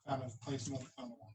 kind of place another comment on.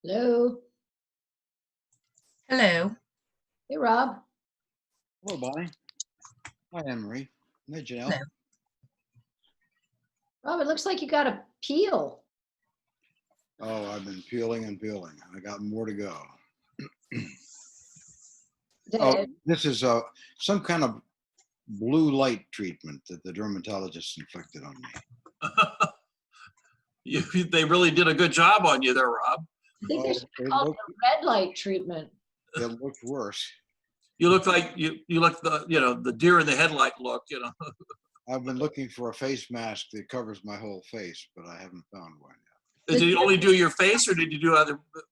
Hello. Hello. Hey, Rob. Hello, Bonnie. Hi, Anne-Marie. Hi, Janelle. Hello. Rob, it looks like you got a peel. Oh, I've been peeling and peeling. I got more to go. Oh, this is some kind of blue light treatment that the dermatologist inflicted on me. They really did a good job on you there, Rob. I think they should call it a red light treatment. It looked worse. You look like you look the deer in the headlight look. I've been looking for a face mask that covers my whole face, but I haven't found one yet. Did you only do your face, or did you do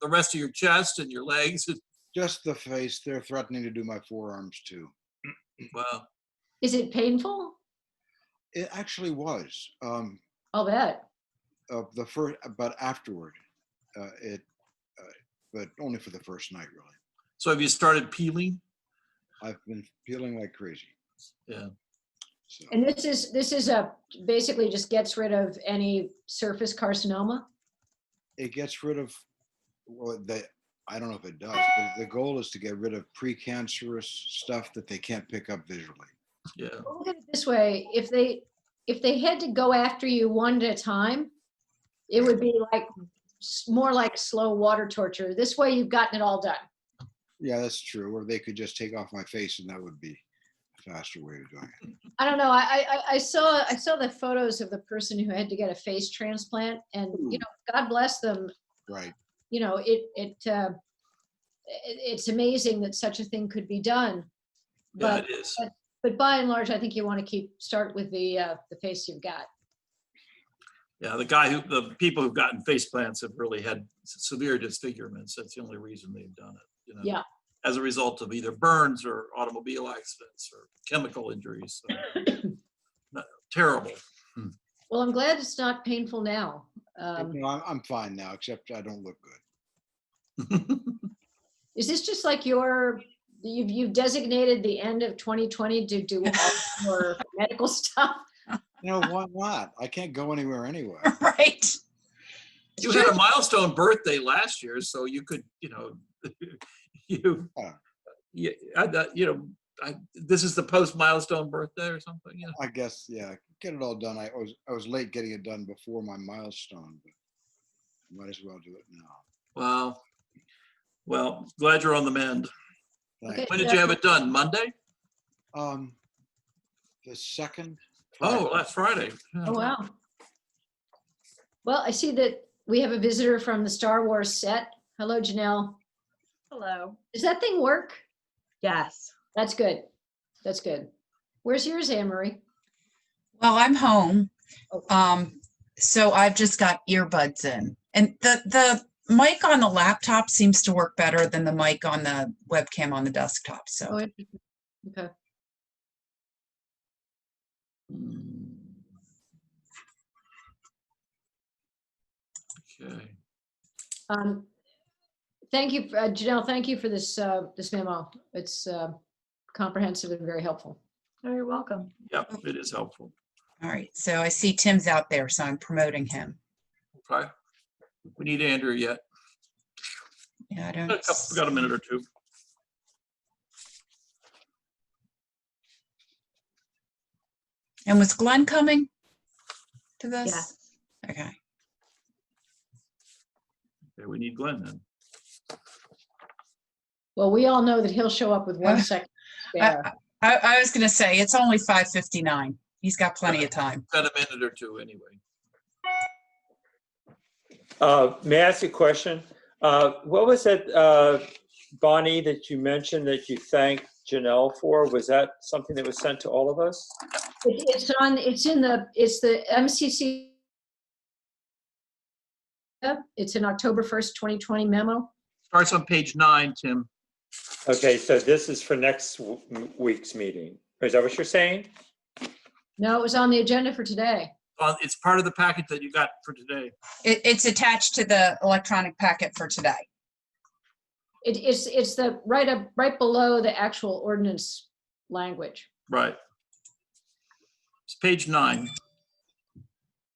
the rest of your chest and your legs? Just the face. They're threatening to do my forearms too. Wow. Is it painful? It actually was. I'll bet. The first, but afterward, but only for the first night, really. So have you started peeling? I've been peeling like crazy. Yeah. So. And this is a basically just gets rid of any surface carcinoma. It gets rid of, well, I don't know if it does, but the goal is to get rid of precancerous stuff that they can't pick up visually. Yeah. Well, look at it this way: if they had to go after you one at a time, it would be like more like slow water torture. This way, you've gotten it all done. Yeah, that's true. Or they could just take off my face, and that would be a faster way of doing it. I don't know. I saw the photos of the person who had to get a face transplant, and you know, God bless them. Right. You know, it's amazing that such a thing could be done. But, yeah, it is. But by and large, I think you want to start with the face you've got. Yeah, the people who've gotten face plants have really had severe disfigurements. That's the only reason they've done it. You know, yeah. As a result of either burns or automobile accidents or chemical injuries. So, terrible. Well, I'm glad it's not painful now. No, I'm fine now, except I don't look good. Is this just like you've designated the end of 2020 to do all your medical stuff? You know, why not? I can't go anywhere anyway. Right. You had a milestone birthday last year, so you could, you, this is the post milestone birthday or something. Yeah. I guess, yeah, get it all done. I was late getting it done before my milestone, but might as well do it now. Well, glad you're on the mend. Okay. When did you have it done? Monday? The second. Oh, last Friday. Oh, wow. Well, I see that we have a visitor from the Star Wars set. Hello, Janelle. Hello. Does that thing work? Yes. That's good. That's good. Where's yours, Anne Marie? Well, I'm home. Oh. So I've just got earbuds in. And the mic on the laptop seems to work better than the mic on the webcam on the desktop. So Oh, interesting. Okay. Okay. Thank you, Janelle. Thank you for this this memo. It's comprehensive and very helpful. Oh, you're welcome. Yep, it is helpful. all right. So I see Tim's out there, so I'm promoting him. Okay. We need Andrew yet. Yeah, I We don't. got a minute or two. And was Glenn coming to this? Yes. Okay. Okay, we need Glenn then. Well, we all know that he'll show up with 1 second spare. I was going to say, it's only 5:59. He's got plenty of time. Got a minute or two anyway. May I ask a question? What was it, Bonnie, that you mentioned that you thanked Janelle for? Was that something that was sent to all of us? It's the MCC. It's an October 1st, 2020 memo. Starts on page 9, Tim. Okay, so this is for next week's meeting. Is that what you're saying? No, it was on the agenda for today. It's part of the packet that you got for today. It's attached to the electronic packet for today. It's the right below the actual ordinance language. Right. It's page 9.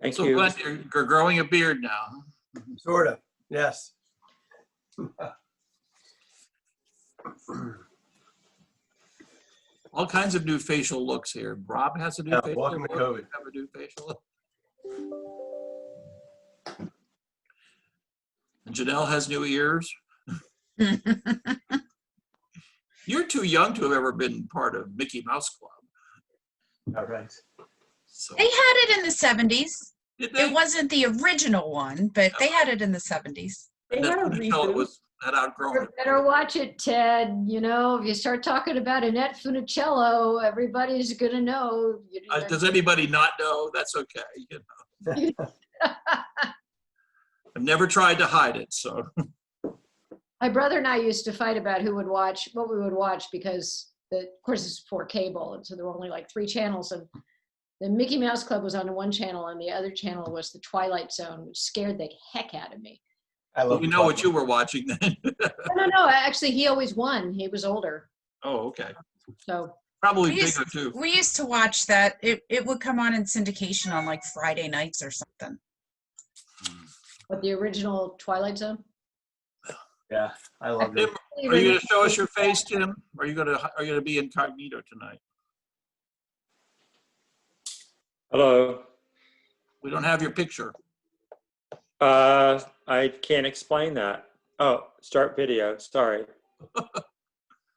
Thank So you. Glenn, you're growing a beard now. Sort of, yes. All kinds of new facial looks here. Rob has a new Yeah, facial welcome look. to COVID. You have a new facial look. And Janelle has new ears. You're too young to have ever been part of Mickey Mouse Club. All right. So, They had it in the 70s. did they? It wasn't the original one, but they had it in the 70s. And They then had a Funicello reboot. had outgrown You it. better watch it, Ted. You know, if you start talking about Annette Funicello, everybody's gonna know. Does anybody not know? That's okay. You know. I've never tried to hide it, so. My brother and I used to fight about what we would watch, because of course it's for cable, and so there were only like 3 channels, and the Mickey Mouse Club was on one channel, and the other channel was the Twilight Zone, which scared the heck out of me. I love We know what you were watching then. No, actually, he always won. He was older, Oh, okay. so Probably We used, bigger too. we used to watch that. It would come on in syndication on like Friday nights or something. but the original Twilight Zone. Yeah, I love Tim, it. are you going to show us your face, Tim? Are you going to be incognito tonight? Hello. We don't have your picture. I can't explain that. Oh, start video. Sorry.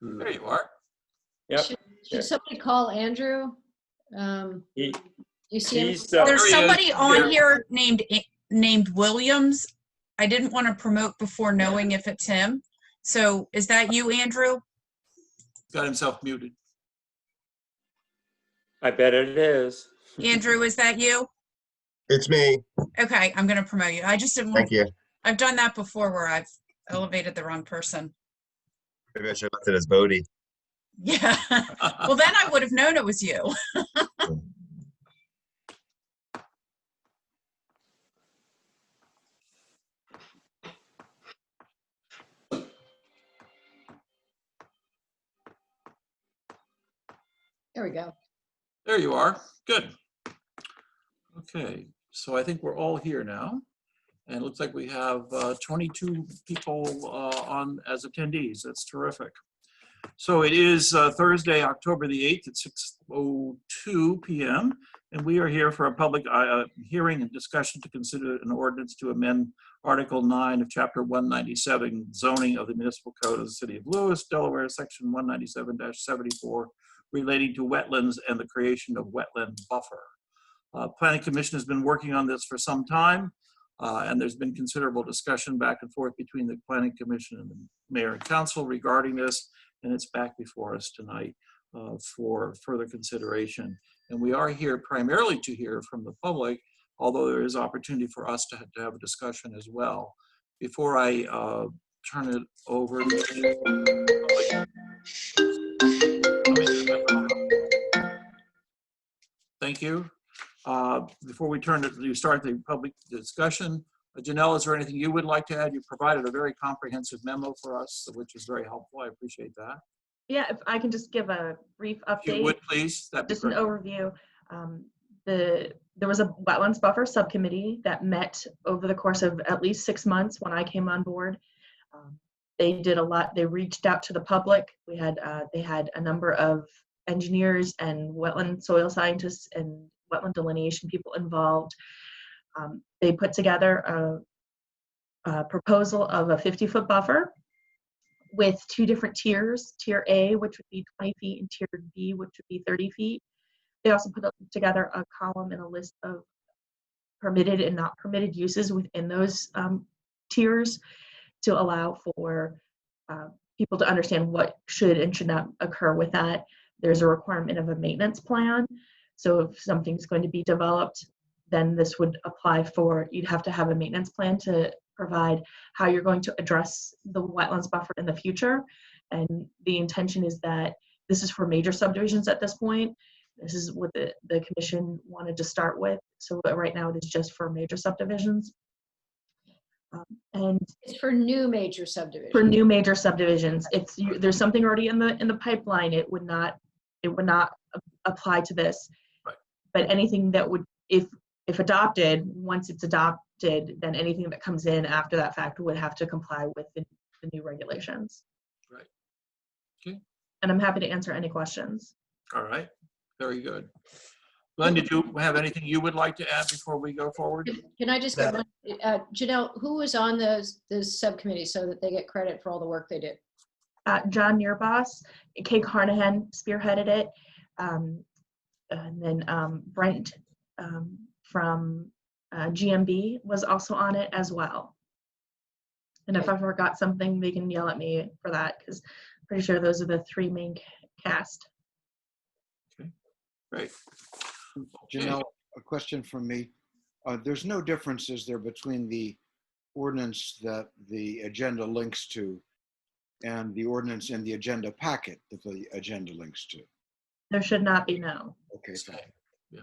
There you are. Yep. Should somebody call Andrew? He, You see him? he's, There's There he is. somebody on Here. here named Williams. I didn't want to promote before knowing if it's him. So is that you, Andrew? Got himself muted. I bet it is. Andrew, is that you? It's me. Okay, I'm going to promote you. I just didn't want, Thank you. I've done that before where I've elevated the wrong person. Maybe I should have left it as Bodie. Yeah. Well, then I would have known it was you. There we go. There you are. Good. Okay, so I think we're all here now. And it looks like we have 22 people on as attendees. That's terrific. So it is Thursday, October the 8th at 6:02 p.m. And we are here for a public hearing and discussion to consider an ordinance to amend Article 9 of Chapter 197, zoning of the municipal code of the city of Lewes, Delaware, Section 197-74, relating to wetlands and the creation of wetland buffer. Planning Commission has been working on this for some time, and there's been considerable discussion back and forth between the Planning Commission and the Mayor and Council regarding this, and it's back before us tonight for further consideration. And we are here primarily to hear from the public, although there is opportunity for us to have a discussion as well. Before I turn it over to thank you. Before we start the public discussion, Janelle, is there anything you would like to add? You provided a very comprehensive memo for us, which is very helpful. I appreciate that. Yeah, if I can just give a brief If you update. would, please. That'd be Just an great. overview. There was a wetlands buffer subcommittee that met over the course of at least 6 months when I came on board. They did a lot. They reached out to the public. They had a number of engineers and wetland soil scientists and wetland delineation people involved. They put together a proposal of a 50-foot buffer with 2 different tiers, tier A, which would be 20 feet, and tier B, which would be 30 feet. They also put together a column and a list of permitted and not permitted uses within those tiers to allow for people to understand what should and should not occur with that. There's a requirement of a maintenance plan. So if something's going to be developed, then this would apply for, you'd have to have a maintenance plan to provide how you're going to address the wetlands buffer in the future. And the intention is that this is for major subdivisions at this point. This is what the commission wanted to start with. So right now it is just for major subdivisions. And It's for new major subdivisions. for new major subdivisions, there's something already in the pipeline. It would not apply to this. Right. But anything that would, if adopted, once it's adopted, then anything that comes in after that fact would have to comply with the new regulations. Right. Okay. And I'm happy to answer any questions. All right. Very good. Glenn, did you have anything you would like to add before we go forward? Can I just get one? Janelle, who was on this subcommittee so that they get credit for all the work they did? John Nearboss, Kay Carnahan spearheaded it. And then Brent from GMB was also on it as well. And if I forgot something, they can yell at me for that, because I'm pretty sure those are the 3 main cast. Okay, great. Janelle, a question from me. There's no difference, is there, between the ordinance that the agenda links to and the ordinance in the agenda packet that the agenda links to? There should not be, no. Okay, fine. Yeah.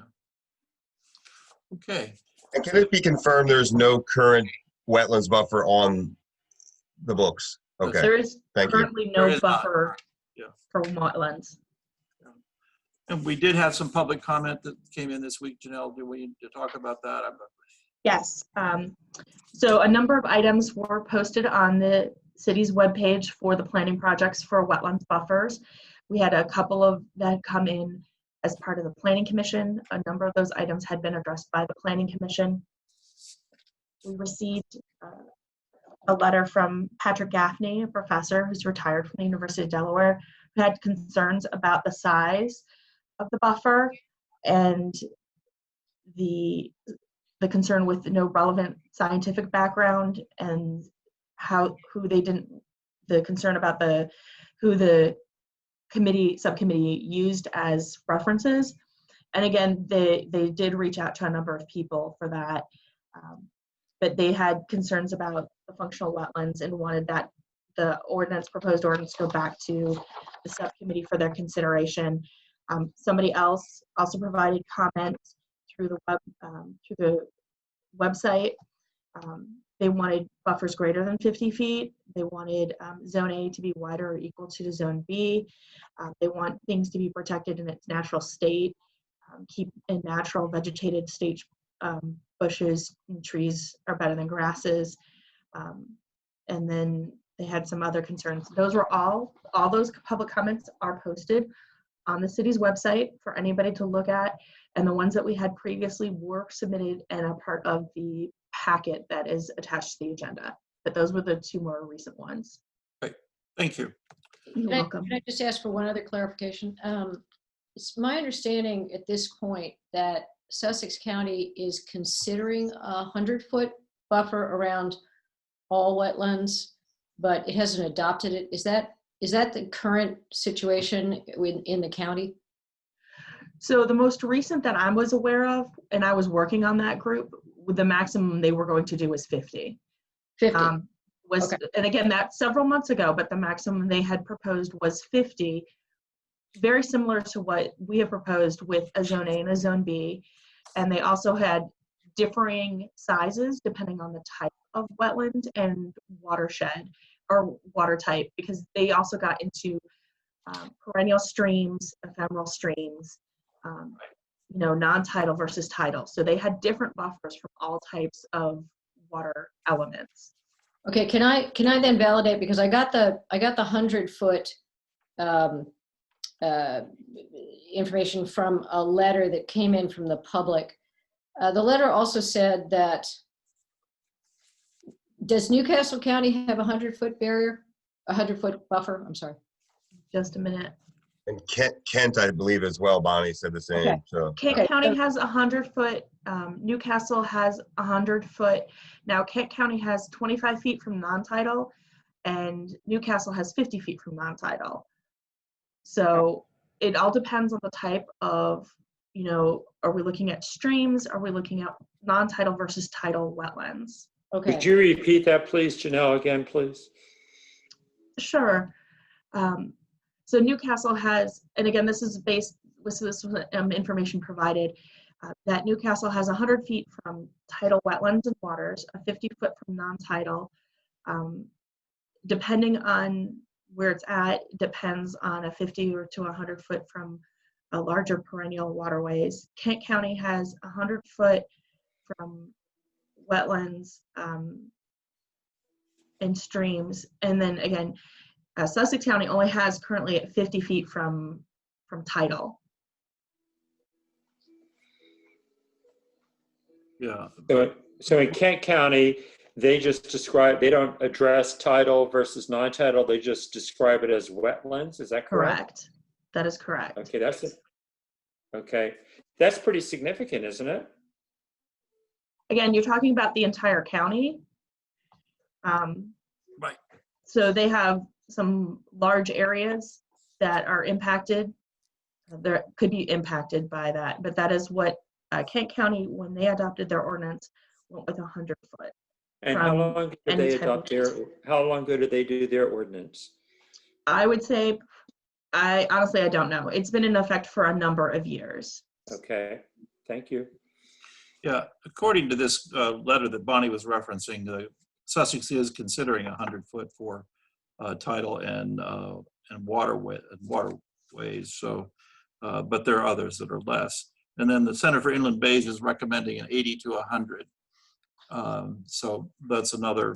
Okay. And can it be confirmed there's no current wetlands buffer on the books? Okay, There is thank you. currently There no is not. buffer Yeah. for wetlands. And we did have some public comment that came in this week. Janelle, do we need to talk about that? Yes. So a number of items were posted on the city's webpage for the planning projects for wetlands buffers. We had a couple of that come in as part of the Planning Commission. A number of those items had been addressed by the Planning Commission. We received a letter from Patrick Gaffney, a professor who's retired from the University of Delaware, who had concerns about the size of the buffer and the concern with no relevant scientific background, and the concern about who the subcommittee used as references. And again, they did reach out to a number of people for that, but they had concerns about the functional wetlands and wanted that the proposed ordinance go back to the subcommittee for their consideration. Somebody else also provided comments through the website. They wanted buffers greater than 50 feet. They wanted Zone A to be wider or equal to Zone B. They want things to be protected in its natural state, keep a natural vegetated state bushes and trees are better than grasses. And then they had some other concerns. Those were all those public comments are posted on the city's website for anybody to look at. And the ones that we had previously were submitted and a part of the packet that is attached to the agenda. But those were the two more recent ones. Right. Thank you. You're welcome. Can I just ask for one other clarification? It's my understanding at this point that Sussex County is considering a 100-foot buffer around all wetlands, but it hasn't adopted it. Is that the current situation in the county? So the most recent that I was aware of, and I was working on that group, with the maximum they were going to do was 50. 50. Okay. And again, that's several months ago, but the maximum they had proposed was 50, very similar to what we have proposed with a zone A and a zone B. And they also had differing sizes depending on the type of wetland and watershed or water type, because they also got into perennial streams, ephemeral streams, non-tidal versus tidal. So they had different buffers from all types of water elements. Okay, can I then validate, because I got the 100-foot information from a letter that came in from the public. The letter also said that, does Newcastle County have a 100-foot barrier, a 100-foot buffer? I'm sorry. Just a minute. And Kent, I believe as well, Bonnie said the same. Okay. So Kent County has 100-foot. Newcastle has 100-foot. Now Kent County has 25 feet from non-tidal, and Newcastle has 50 feet from non-tidal. So it all depends on the type of, are we looking at streams? Are we looking at non-tidal versus tidal wetlands? Okay. Would you repeat that, please, Janelle, again, please? Sure. So Newcastle has, and again, this was information provided, that Newcastle has 100 feet from tidal wetlands and waters, a 50-foot from non-tidal. Depending on where it's at, depends on a 50 or to 100-foot from a larger perennial waterways. Kent County has 100-foot from wetlands and streams, and then again, Sussex County only has currently at 50 feet from tidal. Yeah. So in Kent County, they just describe, they don't address tidal versus non-tidal, they just describe it as wetlands, is that correct? Correct. That is correct. Okay, that's it. Okay, that's pretty significant, isn't it? Again, you're talking about the entire county. Right. So they have some large areas that are impacted, that could be impacted by that, but that is what Kent County, when they adopted their ordinance, went with 100-foot. And how long did they adopt how long ago did they do their ordinance? I would say, honestly, I don't know. It's been in effect for a number of years. Okay, thank you. Yeah, according to this letter that Bonnie was referencing, Sussex is considering 100-foot for tidal and waterways. So, but there are others that are less. And then the Center for Inland Bays is recommending an 80 to 100. So that's another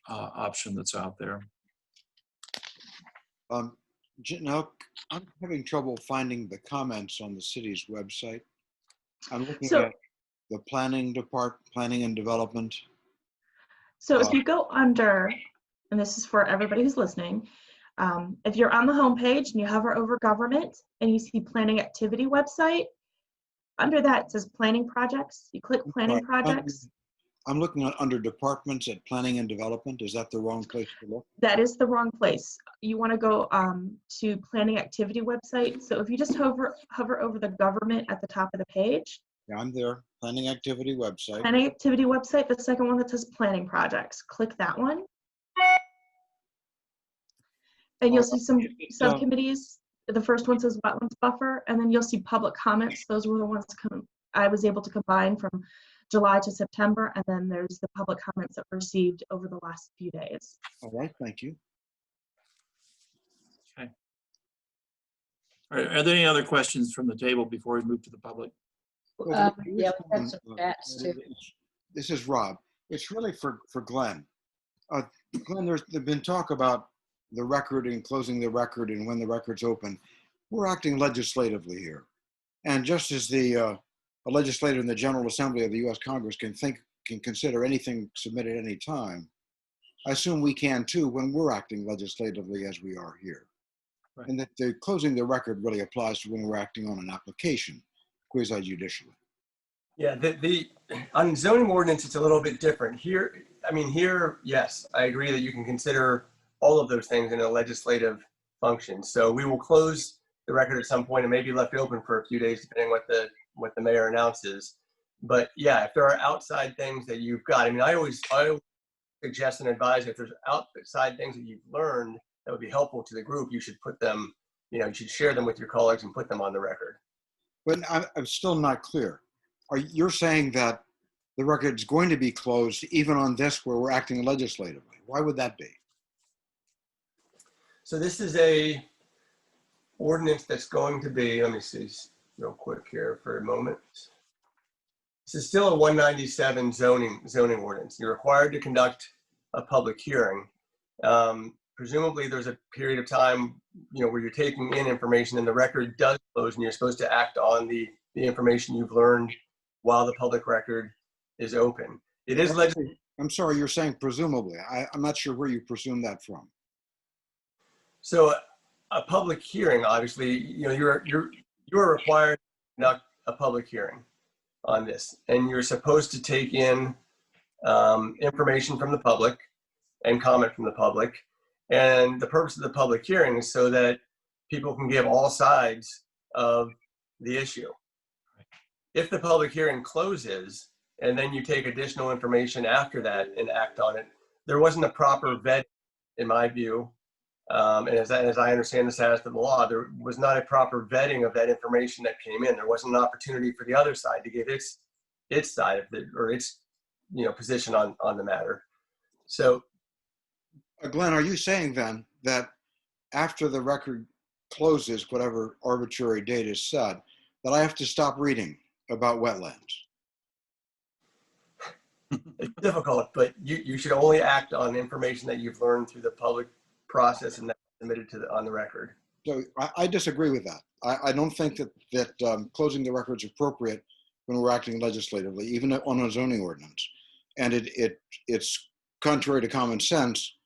option that's out there. Now, I'm having trouble finding the comments on the city's website. I'm looking at the planning and development. So if you go under, and this is for everybody who's listening, if you're on the homepage and you hover over government and you see planning activity website, under that it says planning projects. You click planning projects. I'm looking at under departments at planning and development. Is that the wrong place to look? That is the wrong place. You want to go to planning activity website. So if you just hover over the government at the top of the page. Yeah, I'm there. Planning activity website. Planning activity website, the second one that says planning projects. Click that one. And you'll see some subcommittees. The first one says wetlands buffer, and then you'll see public comments. Those were the ones I was able to combine from July to September, and then there's the public comments that were received over the last few days. All right, thank you. Okay. Are there any other questions from the table before we move to the public? Well, there is Yeah, we've one, had some chats too. this is Rob. It's really for Glenn. Glenn, there's been talk about the record and closing the record and when the record's open. We're acting legislatively here. And just as a legislator in the General Assembly of the U.S. Congress can consider anything submitted at any time, I assume we can too when we're acting legislatively as we are here. Right. And that the closing the record really applies to when we're acting on an application, quasi-judicially. Yeah, on zoning ordinance, it's a little bit different. Here, I mean, here, yes, I agree that you can consider all of those things in a legislative function. So we will close the record at some point and maybe left it open for a few days, depending what the mayor announces. But yeah, if there are outside things that you've got, I mean, I always suggest and advise if there's outside things that you've learned that would be helpful to the group, you should put them, you should share them with your colleagues and put them on the record. But I'm still not clear. You're saying that the record's going to be closed even on this where we're acting legislatively? Why would that be? So this is a ordinance that's going to be, let me see real quick here for a moment. This is still a 197 zoning ordinance. You're required to conduct a public hearing. Presumably there's a period of time, where you're taking in information and the record does close and you're supposed to act on the information you've learned while the public record is open. It is legislative. I'm sorry, you're saying presumably. I'm not sure where you presume that from. So a public hearing, obviously, you're required to conduct a public hearing on this, and you're supposed to take in information from the public and comment from the public. And the purpose of the public hearing is so that people can give all sides of the issue. If the public hearing closes and then you take additional information after that and act on it, there wasn't a proper vet, in my view. And as I understand the status of the law, there was not a proper vetting of that information that came in. There wasn't an opportunity for the other side to give its side of it, or its position on the matter. So, Glenn, are you saying then that after the record closes, whatever arbitrary date is set, that I have to stop reading about wetlands? It's difficult, but you should only act on information that you've learned through the public process and that's submitted on the record. So I disagree with that. I don't think that closing the record is appropriate when we're acting legislatively, even on a zoning ordinance. And it's contrary to common sense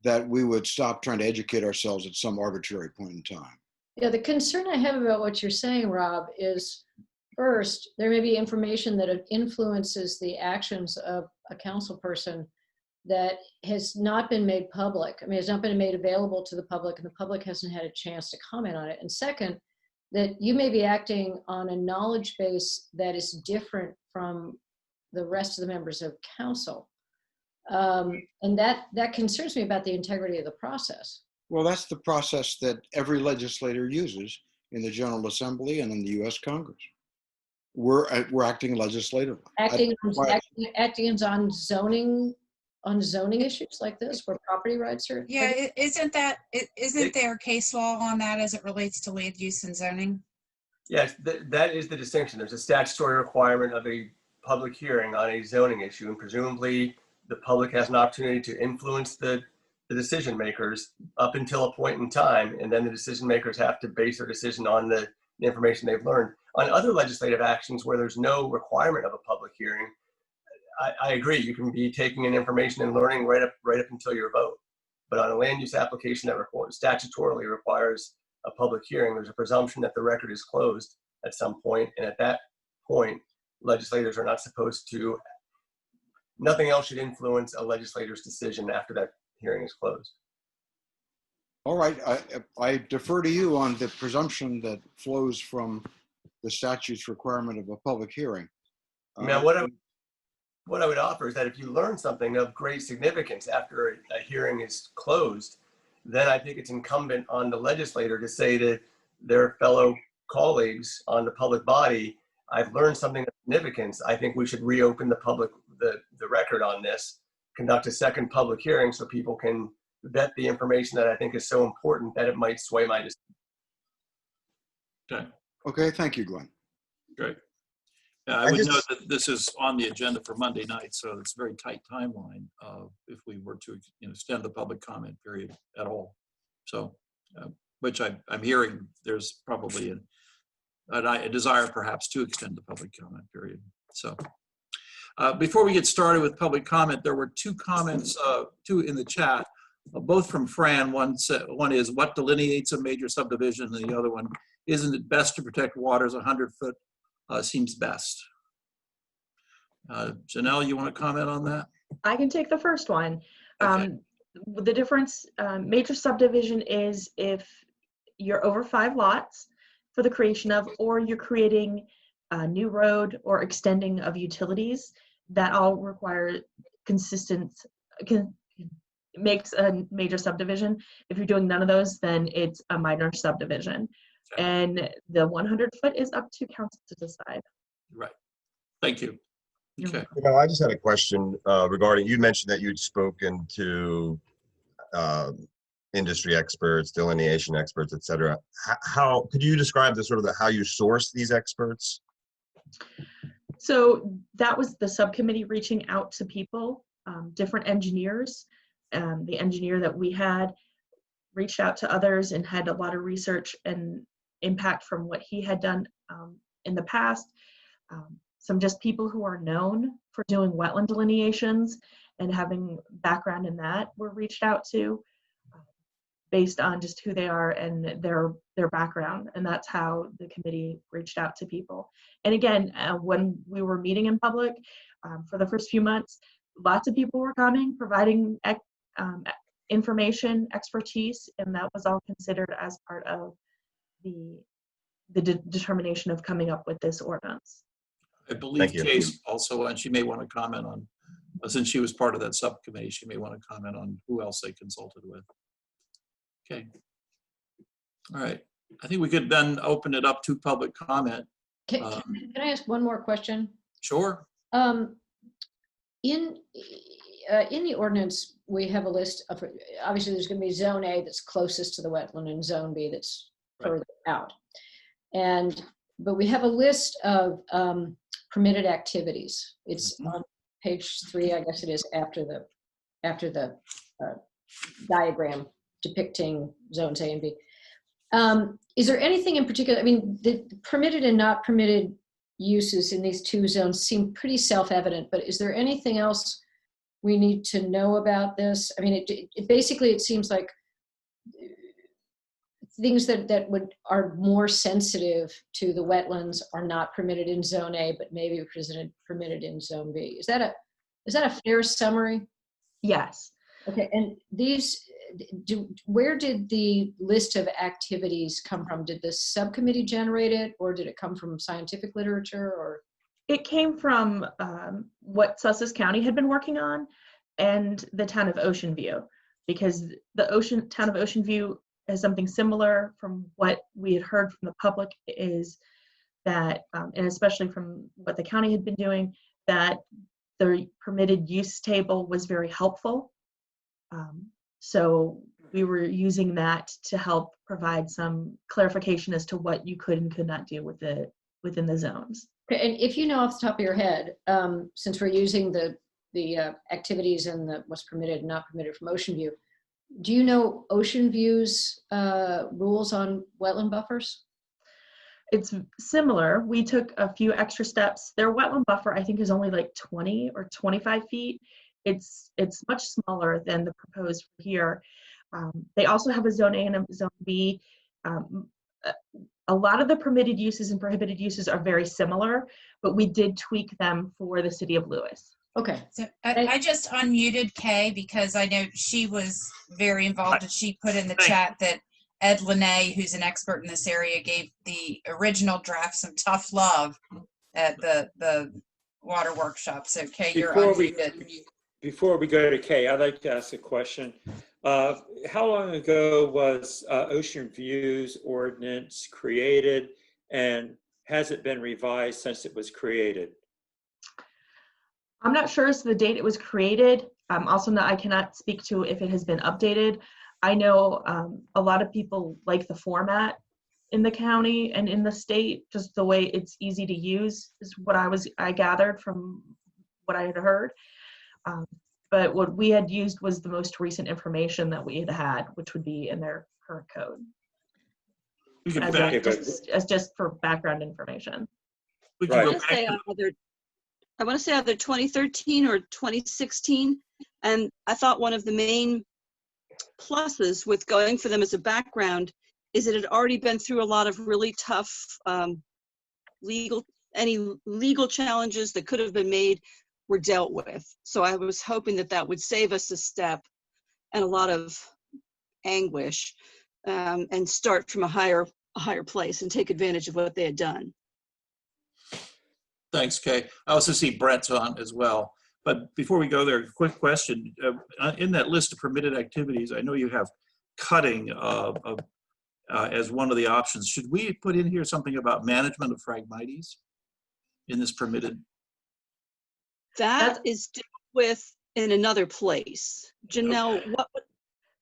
that we would stop trying to educate ourselves at some arbitrary point in time. Yeah, the concern I have about what you're saying, Rob, is first, there may be information that influences the actions of a council person that has not been made public. I mean, it's not been made available to the public and the public hasn't had a chance to comment on it. And second, that you may be acting on a knowledge base that is different from the rest of the members of council. And that concerns me about the integrity of the process. Well, that's the process that every legislator uses in the General Assembly and in the U.S. Congress. We're acting legislatively. Acting on zoning issues like this, where property rights are. Yeah, isn't there case law on that as it relates to land use and zoning? Yes, that is the distinction. There's a statutory requirement of a public hearing on a zoning issue, and presumably the public has an opportunity to influence the decision makers up until a point in time, and then the decision makers have to base their decision on the information they've learned. On other legislative actions where there's no requirement of a public hearing, I agree, you can be taking in information and learning right up until your vote. But on a land use application that statutorily requires a public hearing, there's a presumption that the record is closed at some point, and at that point, legislators are not supposed to, nothing else should influence a legislator's decision after that hearing is closed. All right, I defer to you on the presumption that flows from the statute's requirement of a public hearing. Now, what I would offer is that if you learn something of great significance after a hearing is closed, then I think it's incumbent on the legislator to say to their fellow colleagues on the public body, I've learned something of significance. I think we should reopen the record on this, conduct a second public hearing so people can vet the information that I think is so important that it might sway my decision. Okay, Okay, thank you, Glenn. great. I would note that this is on the agenda for Monday night, so it's a very tight timeline if we were to extend the public comment period at all. So, which I'm hearing there's probably a desire perhaps to extend the public comment period. So before we get started with public comment, there were two comments, two in the chat, both from Fran. One is, what delineates a major subdivision? And the other one, isn't it best to protect waters 100 foot seems best? Janelle, you want to comment on that? I can take the first one. Okay. The difference, major subdivision is if you're over 5 lots for the creation of, or you're creating a new road or extending of utilities, that all require makes a major subdivision. If you're doing none of those, then it's a minor subdivision. Okay. And the 100 foot is up to council to decide. Right. Thank you. Okay. I just had a question regarding, you mentioned that you'd spoken to industry experts, delineation experts, et cetera. How could you describe how you source these experts? So that was the subcommittee reaching out to people, different engineers. The engineer that we had reached out to others and had a lot of research and impact from what he had done in the past. Some just people who are known for doing wetland delineations and having background in that were reached out to based on just who they are and their background. And that's how the committee reached out to people. And again, when we were meeting in public for the first few months, lots of people were coming, providing information, expertise, and that was all considered as part of the determination of coming up with this ordinance. I believe Case also, and she may want to comment on, since she was part of that subcommittee, she may want to comment on who else they consulted with. Okay. All right. I think we could then open it up to public comment. Can I ask one more question? Sure. In the ordinance, we have a list of, obviously there's going to be zone A that's closest to the wetland and zone B that's further out. But we have a list of permitted activities. It's on page 3, I guess it is, after the diagram depicting zones A and B. Is there anything in particular, I mean, the permitted and not permitted uses in these two zones seem pretty self-evident, but is there anything else we need to know about this? I mean, it basically, it seems like things that are more sensitive to the wetlands are not permitted in zone A, but maybe permitted in zone B. Is that a fair summary? Yes. Okay, and where did the list of activities come from? Did the subcommittee generate it, or did it come from scientific literature, or? It came from what Sussex County had been working on and the town of Ocean View, because the town of Ocean View has something similar from what we had heard from the public, is that, and especially from what the county had been doing, that the permitted use table was very helpful. So we were using that to help provide some clarification as to what you could and could not do within the zones. Okay, and if you know off the top of your head, since we're using the activities and what's permitted and not permitted from Ocean View, do you know Ocean View's rules on wetland buffers? It's similar. We took a few extra steps. Their wetland buffer, I think, is only like 20 or 25 feet. It's much smaller than the proposed here. They also have a zone A and a zone B. A lot of the permitted uses and prohibited uses are very similar, but we did tweak them for the city of Lewes. Okay. So I just unmuted Kay because I know she was very involved, and she put in the chat that Ed Linnae, who's an expert in this area, gave the original draft some tough love at the water workshop. So Kay, you're unmuted. Before we go to Kay, I'd like to ask a question. How long ago was Ocean View's ordinance created, and has it been revised since it was created? I'm not sure as to the date it was created. Also, I cannot speak to if it has been updated. I know a lot of people like the format in the county and in the state, just the way it's easy to use is what I gathered from what I had heard. But what we had used was the most recent information that we had, which would be in their current code. We can As, back, as just for background information. we can Right. go I want to back say to- I want to say either 2013 or 2016, and I thought one of the main pluses with going for them as a background is it had already been through a lot of really tough legal challenges that could have been made were dealt with. So I was hoping that that would save us a step and a lot of anguish, and start from a higher place and take advantage of what they had done. Thanks, Kay. I also see Brent's on as well. But before we go there, quick question. In that list of permitted activities, I know you have cutting as one of the options. Should we put in here something about management of Phragmites in this permitted? That is dealt with in another place. Janelle, Okay. what?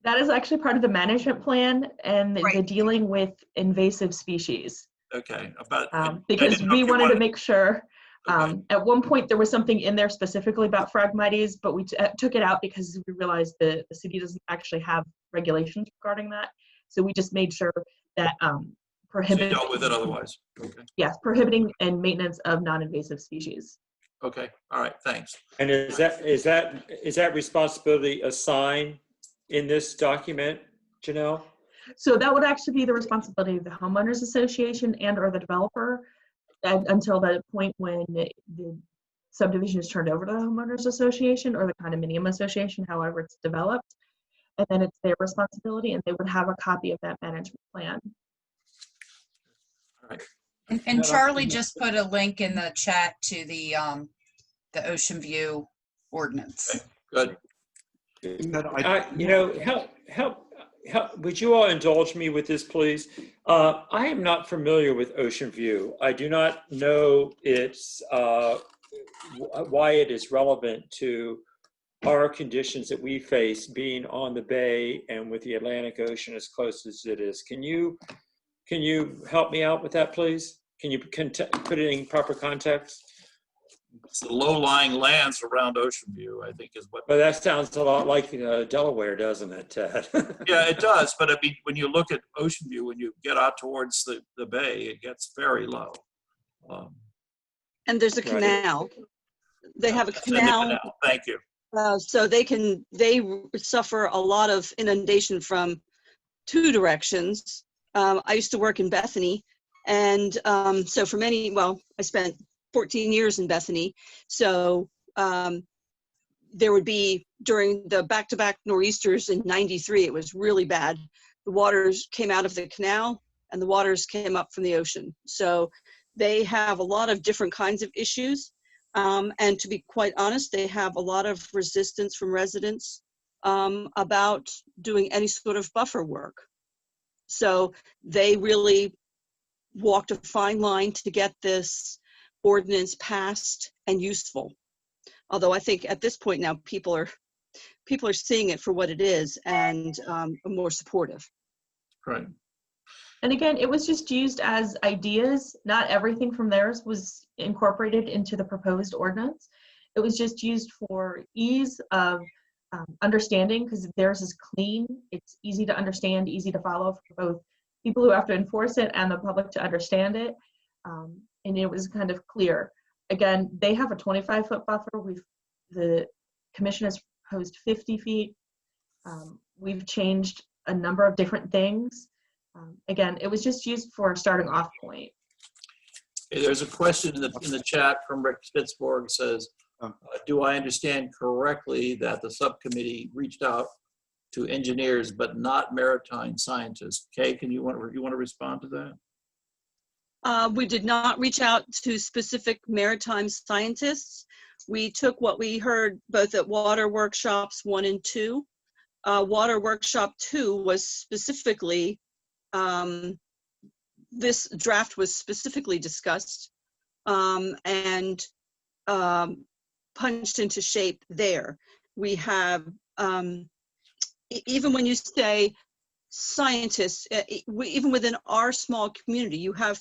That is actually part of the management plan and the Right. dealing with invasive species. Okay. About Because we wanted to make sure, Okay. at one point there was something in there specifically about Phragmites, but we took it out because we realized the city doesn't actually have regulations regarding that. So we just made sure that So you dealt with it otherwise. Okay. yes, prohibiting and maintenance of non-invasive species. Okay. All right. Thanks. And is that responsibility assigned in this document, Janelle? So that would actually be the responsibility of the homeowners association and or the developer until the point when the subdivision is turned over to the homeowners association or the condominium association, however it's developed. And then it's their responsibility and they would have a copy of that management plan. All right. And Charlie just put a link in the chat to the Ocean View ordinance. Okay. Good. Would you all indulge me with this, please? I am not familiar with Ocean View. I do not know why it is relevant to our conditions that we face being on the bay and with the Atlantic Ocean as close as it is. Can you help me out with that, please? Can you put it in proper context? It's the low-lying lands around Ocean View, I think is what. But that sounds a lot like Delaware, doesn't it, Ted? Yeah, it does. But I mean, when you look at Ocean View, when you get out towards the bay, it gets very low. And there's a Right. canal. They have a It's in the canal, Thank you. so they suffer a lot of inundation from two directions. I used to work in Bethany, and so for I spent 14 years in Bethany. So there would be, during the back-to-back nor'easters in '93, it was really bad. The waters came out of the canal and the waters came up from the ocean. So they have a lot of different kinds of issues. And to be quite honest, they have a lot of resistance from residents about doing any sort of buffer work. So they really walked a fine line to get this ordinance passed and useful. Although I think at this point now people are seeing it for what it is and are more supportive. Right. And again, it was just used as ideas. Not everything from theirs was incorporated into the proposed ordinance. It was just used for ease of understanding because theirs is clean. It's easy to understand, easy to follow for both people who have to enforce it and the public to understand it. And it was kind of clear. Again, they have a 25-foot buffer. The commission has proposed 50 feet. We've changed a number of different things. Again, it was just used for a starting off point. There's a question in the chat from Rick Spitzborg says, do I understand correctly that the subcommittee reached out to engineers but not maritime scientists? Kay, you want to respond to that? We did not reach out to specific maritime scientists. We took what we heard both at Water Workshops 1 and 2. Water Workshop 2 was specifically, this draft was specifically discussed and punched into shape there. We have, even when you say scientists, even within our small community, you have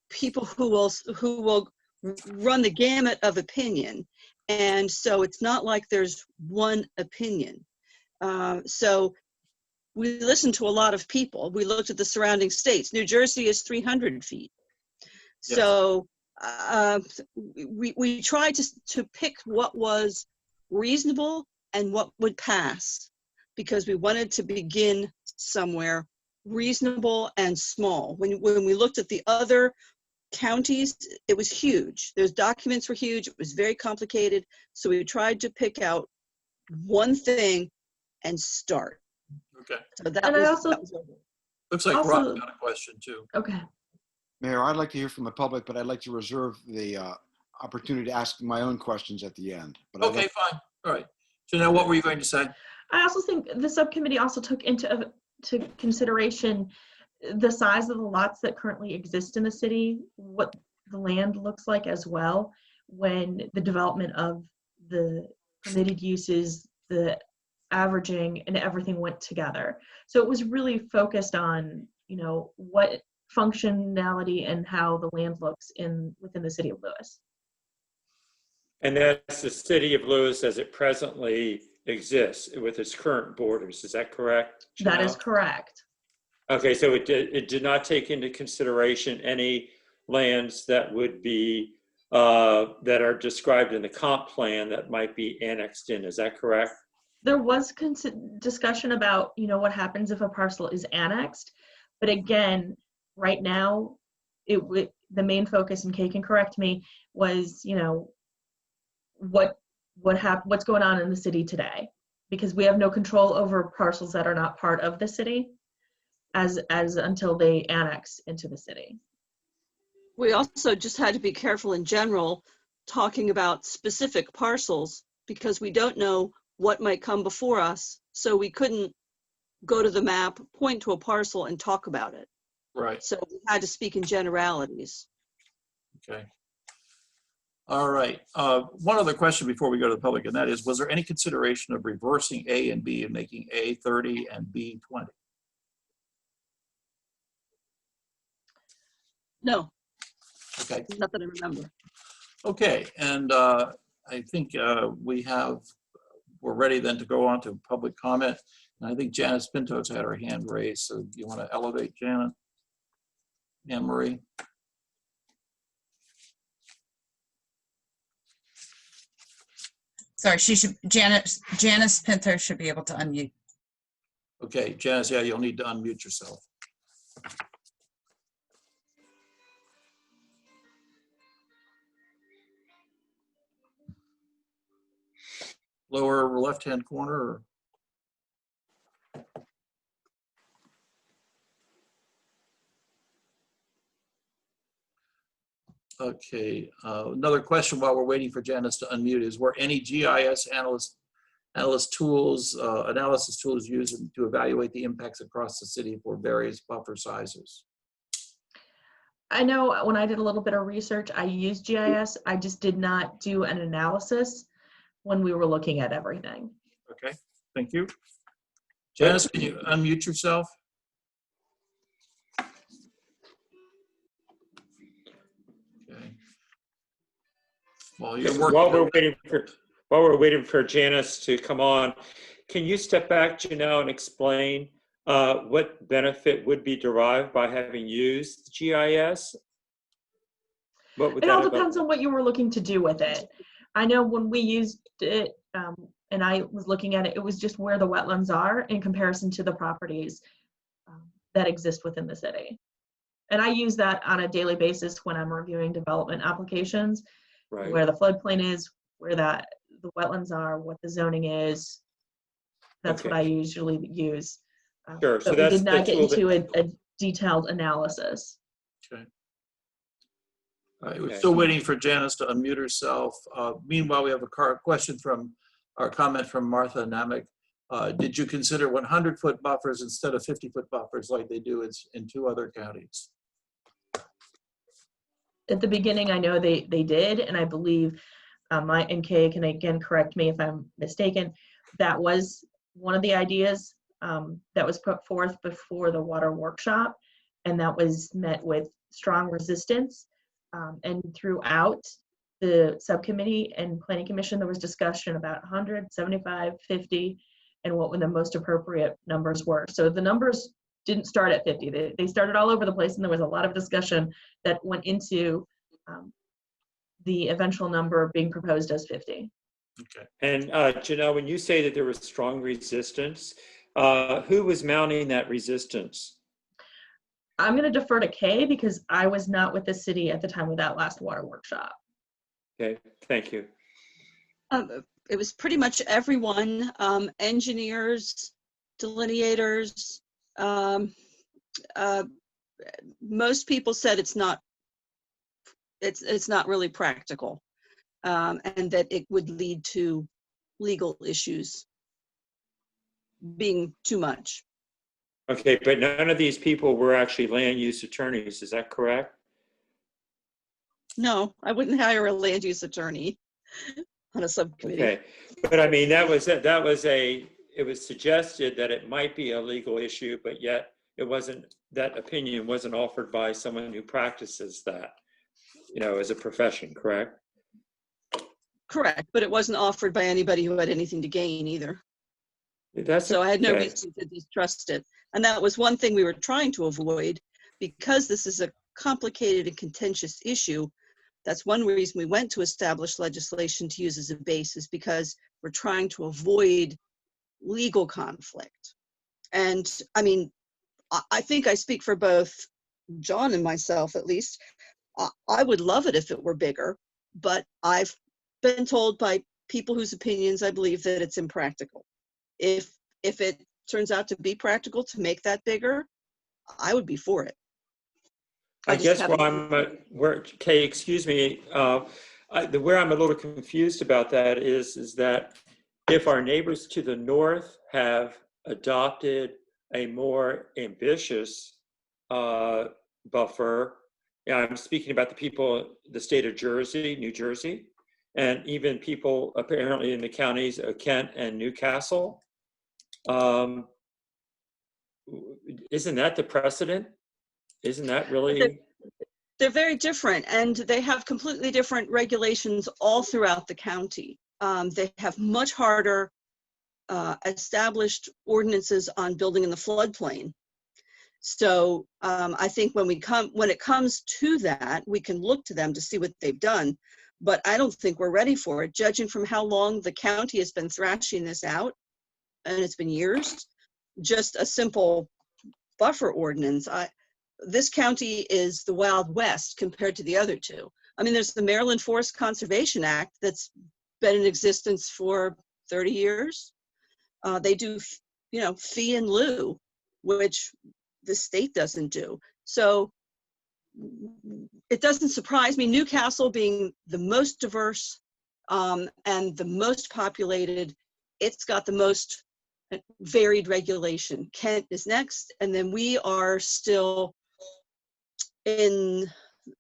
people who will run the gamut of opinion. And so it's not like there's one opinion. So we listened to a lot of people. We looked at the surrounding states. New Jersey is 300 feet. Yes. So we tried to pick what was reasonable and what would pass, because we wanted to begin somewhere reasonable and small. When we looked at the other counties, it was huge. Those documents were huge. It was very complicated. So we tried to pick out one thing and start. Okay. So that And was, I also, that was Looks like Also- Rob got a question too. okay. Mayor, I'd like to hear from the public, but I'd like to reserve the opportunity to ask my own questions at the end. But I'd Okay, like- fine. All right. Janelle, what were you going to say? I also think the subcommittee also took into consideration the size of the lots that currently exist in the city, what the land looks like as well, when the development of the permitted uses, the averaging, and everything went together. So it was really focused on, you know, what functionality and how the land looks within the city of Lewes. And that's the city of Lewes as it presently exists with its current borders. Is that correct, That is Janelle? correct. Okay, so it did not take into consideration any lands that would be, that are described in the comp plan that might be annexed in. Is that correct? There was discussion about, you know, what happens if a parcel is annexed. But again, right now, the main focus, and Kay can correct me, was, you know, what's going on in the city today, because we have no control over parcels that are not part of the city as until they annex into the city. we also just had to be careful in general talking about specific parcels, because we don't know what might come before us. So we couldn't go to the map, point to a parcel and talk about it. Right. So we had to speak in generalities. Okay. All right. One other question before we go to the public, and that is, was there any consideration of reversing A and B and making A 30 and B 20? No, Okay. not that I remember. Okay. And I think we're ready then to go on to public comment. And I think Janice Pinto's had her hand raised. So do you want to elevate Janet? Anne Marie? Sorry, Janice Pinto should be able to unmute. Okay, Janice, yeah, you'll need to unmute yourself. Lower left-hand corner. Or? Okay, another question while we're waiting for Janice to unmute is, were any GIS analysis tools used to evaluate the impacts across the city for various buffer sizes? I know when I did a little bit of research, I used GIS. I just did not do an analysis when we were looking at everything. Okay, thank you. Janice, can you unmute yourself? Okay. Well, you're working. While we're waiting for Janice to come on, can you step back, Janelle, and explain what benefit would be derived by having used GIS? What would It that all have- depends on what you were looking to do with it. I know when we used it, and I was looking at it, it was just where the wetlands are in comparison to the properties that exist within the city. And I use that on a daily basis when I'm reviewing development applications, Right. where the floodplain is, where the wetlands are, what the zoning is. That's what I usually use. Sure. So But we that's did not the get tool into a detailed analysis. Okay. All right, we're Okay. still waiting for Janice to unmute herself. Meanwhile, we have a question from, our comment from Martha Namek. Did you consider 100-foot buffers instead of 50-foot buffers like they do in 2 other counties? At the beginning, I know they did, and I believe and Kay can again correct me if I'm mistaken, that was one of the ideas. that was put forth before the water workshop, and that was met with strong resistance. And throughout the subcommittee and planning commission, there was discussion about 100, 75, 50, and what the most appropriate numbers were. So the numbers didn't start at 50. They started all over the place, and there was a lot of discussion that went into the eventual number being proposed as 50. Okay. And Janelle, when you say that there was strong resistance, who was mounting that resistance? I'm going to defer to Kay because I was not with the city at the time of that last water workshop. Okay, thank you. It was pretty much everyone, engineers, delineators. Most people said it's not really practical, and that it would lead to legal issues being too much. Okay, but none of these people were actually land use attorneys, is that correct? No, I wouldn't hire a land use attorney on a subcommittee. Okay, but I mean, it was suggested that it might be a legal issue, but yet that opinion wasn't offered by someone who practices that, as a profession, correct? Correct, but it wasn't offered by anybody who had anything to gain either. So I had no reason to distrust it. And that was one thing we were trying to avoid, because this is a complicated and contentious issue. That's one reason we went to establish legislation to use as a basis, because we're trying to avoid legal conflict. And I mean, I think I speak for both John and myself, at least. I would love it if it were bigger, but I've been told by people whose opinions I believe that it's impractical. If it turns out to be practical to make that bigger, I would be for it. I guess Kay, excuse me, where I'm a little confused about that is that if our neighbors to the north have adopted a more ambitious buffer, I'm speaking about the people, the state of New Jersey, and even people apparently in the counties of Kent and Newcastle. Isn't that the precedent? Isn't that really? They're very different, and they have completely different regulations all throughout the county. They have much harder established ordinances on building in the floodplain. So I think when it comes to that, we can look to them to see what they've done. But I don't think we're ready for it, judging from how long the county has been thrashing this out, and it's been years. Just a simple buffer ordinance. This county is the Wild West compared to the other two. I mean, there's the Maryland Forest Conservation Act that's been in existence for 30 years. They do, fee and lieu, which the state doesn't do. So it doesn't surprise me. Newcastle being the most diverse and the most populated, it's got the most varied regulation. Kent is next, and then we are still in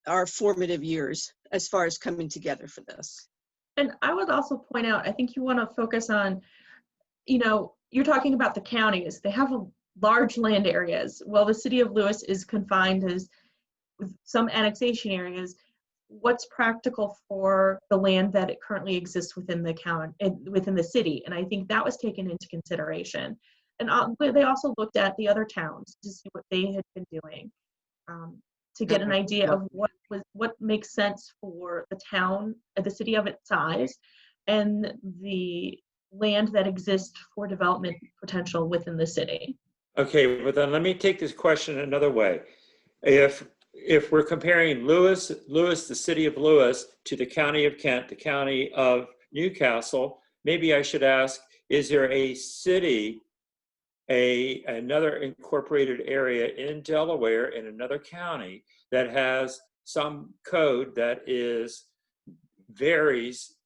our formative years as far as coming together for this. And I would also point out, I think you want to focus on, you're talking about the counties. They have large land areas. Well, the city of Lewes is confined as with some annexation areas. What's practical for the land that it currently exists within the county, within the city? And I think that was taken into consideration. And they also looked at the other towns to see what they had been doing, to get an idea of what makes sense for the town, the city of its size, and the land that exists for development potential within the city. Okay, but then let me take this question another way. If we're comparing Lewes, the city of Lewes, to the county of Kent, the county of Newcastle, maybe I should ask, is there a city, another incorporated area in Delaware in another county that has some code that varies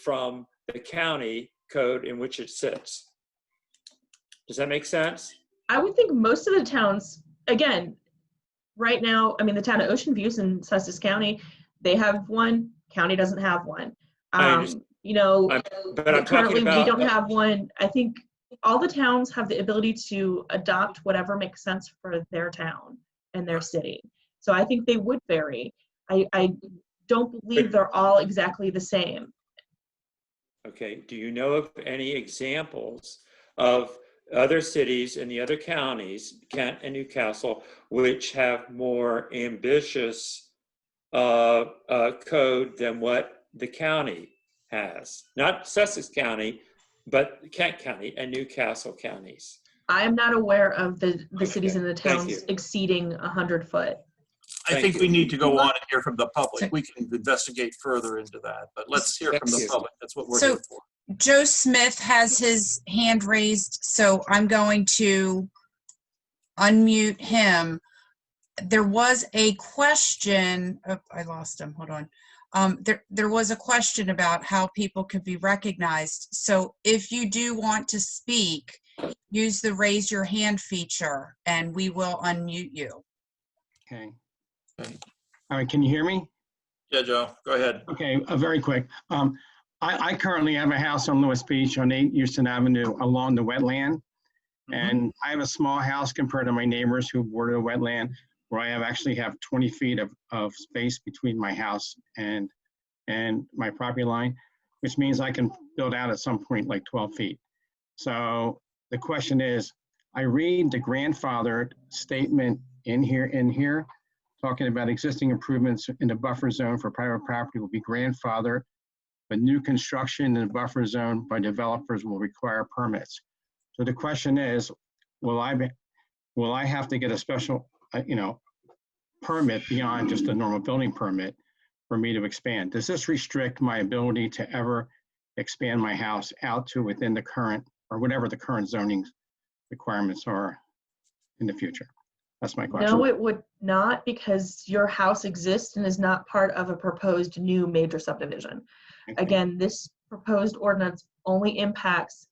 from the county code in which it sits? Does that make sense? I would think most of the towns, again, right now, I mean, the town of Ocean View's in Sussex County, they have one, county doesn't have one. But I'm currently talking about, we don't have one. I think all the towns have the ability to adopt whatever makes sense for their town and their city. So I think they would vary. I don't believe they're all exactly the same. Okay, do you know of any examples of other cities in the other counties, Kent and Newcastle, which have more ambitious code than what the county has? Not Sussex County, but Kent County and Newcastle counties. I am not aware of the cities Okay, and the thank towns you. exceeding 100 foot. I Thank think you. we need to go on and hear from the public. We can investigate further into that, but let's hear from Thank the you. public. That's what we're So- here for. Joe Smith has his hand raised, so I'm going to unmute him. There was a question, oh, I lost him, hold on. There was a question about how people could be recognized. So if you do want to speak, use the raise your hand feature and we will unmute you. Okay. Okay. All right, can you hear me? Yeah, Joe, go ahead. Okay, very quick. I currently have a house on Lewes Beach on 8 Houston Avenue along the wetland. And I have a small house compared to my neighbors who border the wetland, where I actually have 20 feet of space between my house and my property line, which means I can build out at some point like 12 feet. So the question is, I read the grandfathered statement in here, talking about existing improvements in the buffer zone for private property will be grandfathered, but new construction in the buffer zone by developers will require permits. So the question is, will I have to get a special, permit beyond just a normal building permit for me to expand? Does this restrict my ability to ever expand my house out to within the current, or whatever the current zoning requirements are in the future? That's my question. No, it would not, because your house exists and is not part of a proposed new major subdivision. Okay. Again, this proposed ordinance only impacts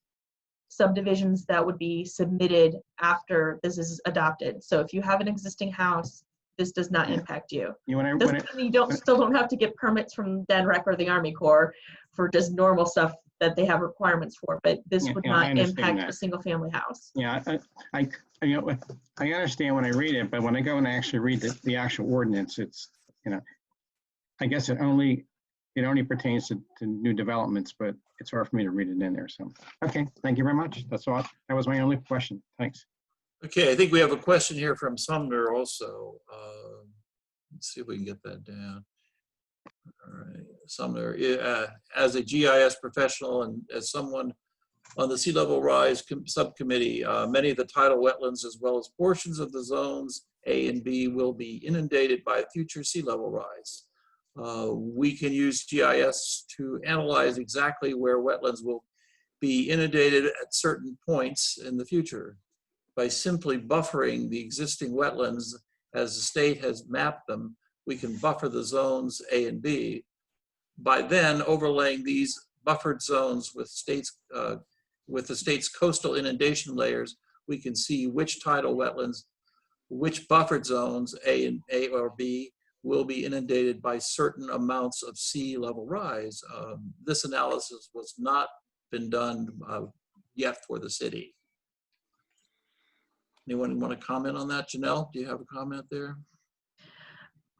subdivisions that would be submitted after this is adopted. So if you have an existing house, this does not impact you. Doesn't mean you still don't have to get permits from DENREC or the Army Corps for just normal stuff that they have requirements for, but this would I not understand impact that. a single family house. Yeah, I understand when I read it, but when I go and actually read the actual ordinance, it's, I guess it only pertains to new developments, but it's hard for me to read it in there. So, okay, thank you very much. That's all. That was my only question. Thanks. Okay, I think we have a question here from Sumner also. Let's see if we can get that down. All right, Sumner, as a GIS professional and as someone on the sea level rise subcommittee, many of the tidal wetlands as well as portions of the zones A and B will be inundated by future sea level rise. We can use GIS to analyze exactly where wetlands will be inundated at certain points in the future. By simply buffering the existing wetlands as the state has mapped them, we can buffer the zones A and B. By then overlaying these buffered zones with the state's coastal inundation layers, we can see which tidal wetlands, which buffered zones A or B will be inundated by certain amounts of sea level rise. This analysis was not been done yet for the city. Anyone want to comment on that? Janelle, do you have a comment there?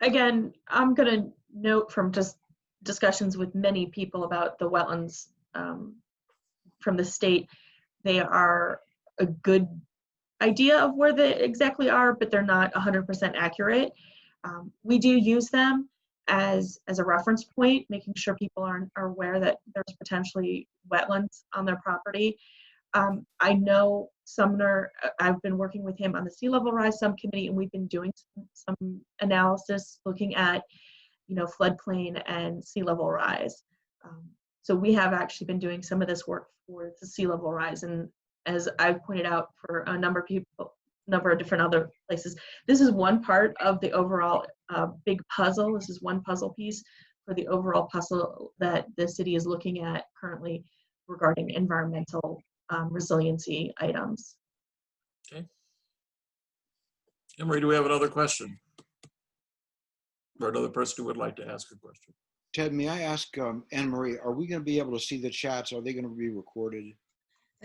Again, I'm going to note from just discussions with many people about the wetlands from the state, they are a good idea of where they exactly are, but they're not 100% accurate. We do use them as a reference point, making sure people are aware that there's potentially wetlands on their property. I know Sumner, I've been working with him on the sea level rise subcommittee, and we've been doing some analysis looking at, floodplain and sea level rise. So we have actually been doing some of this work for the sea level rise. And as I've pointed out for a number of different other places, this is one part of the overall big puzzle. This is one puzzle piece for the overall puzzle that the city is looking at currently regarding environmental resiliency items. Okay. Emery, do we have another question? Or another person who would like to ask a question? Ted, may I ask Anne Marie, are we going to be able to see the chats? Are they going to be recorded?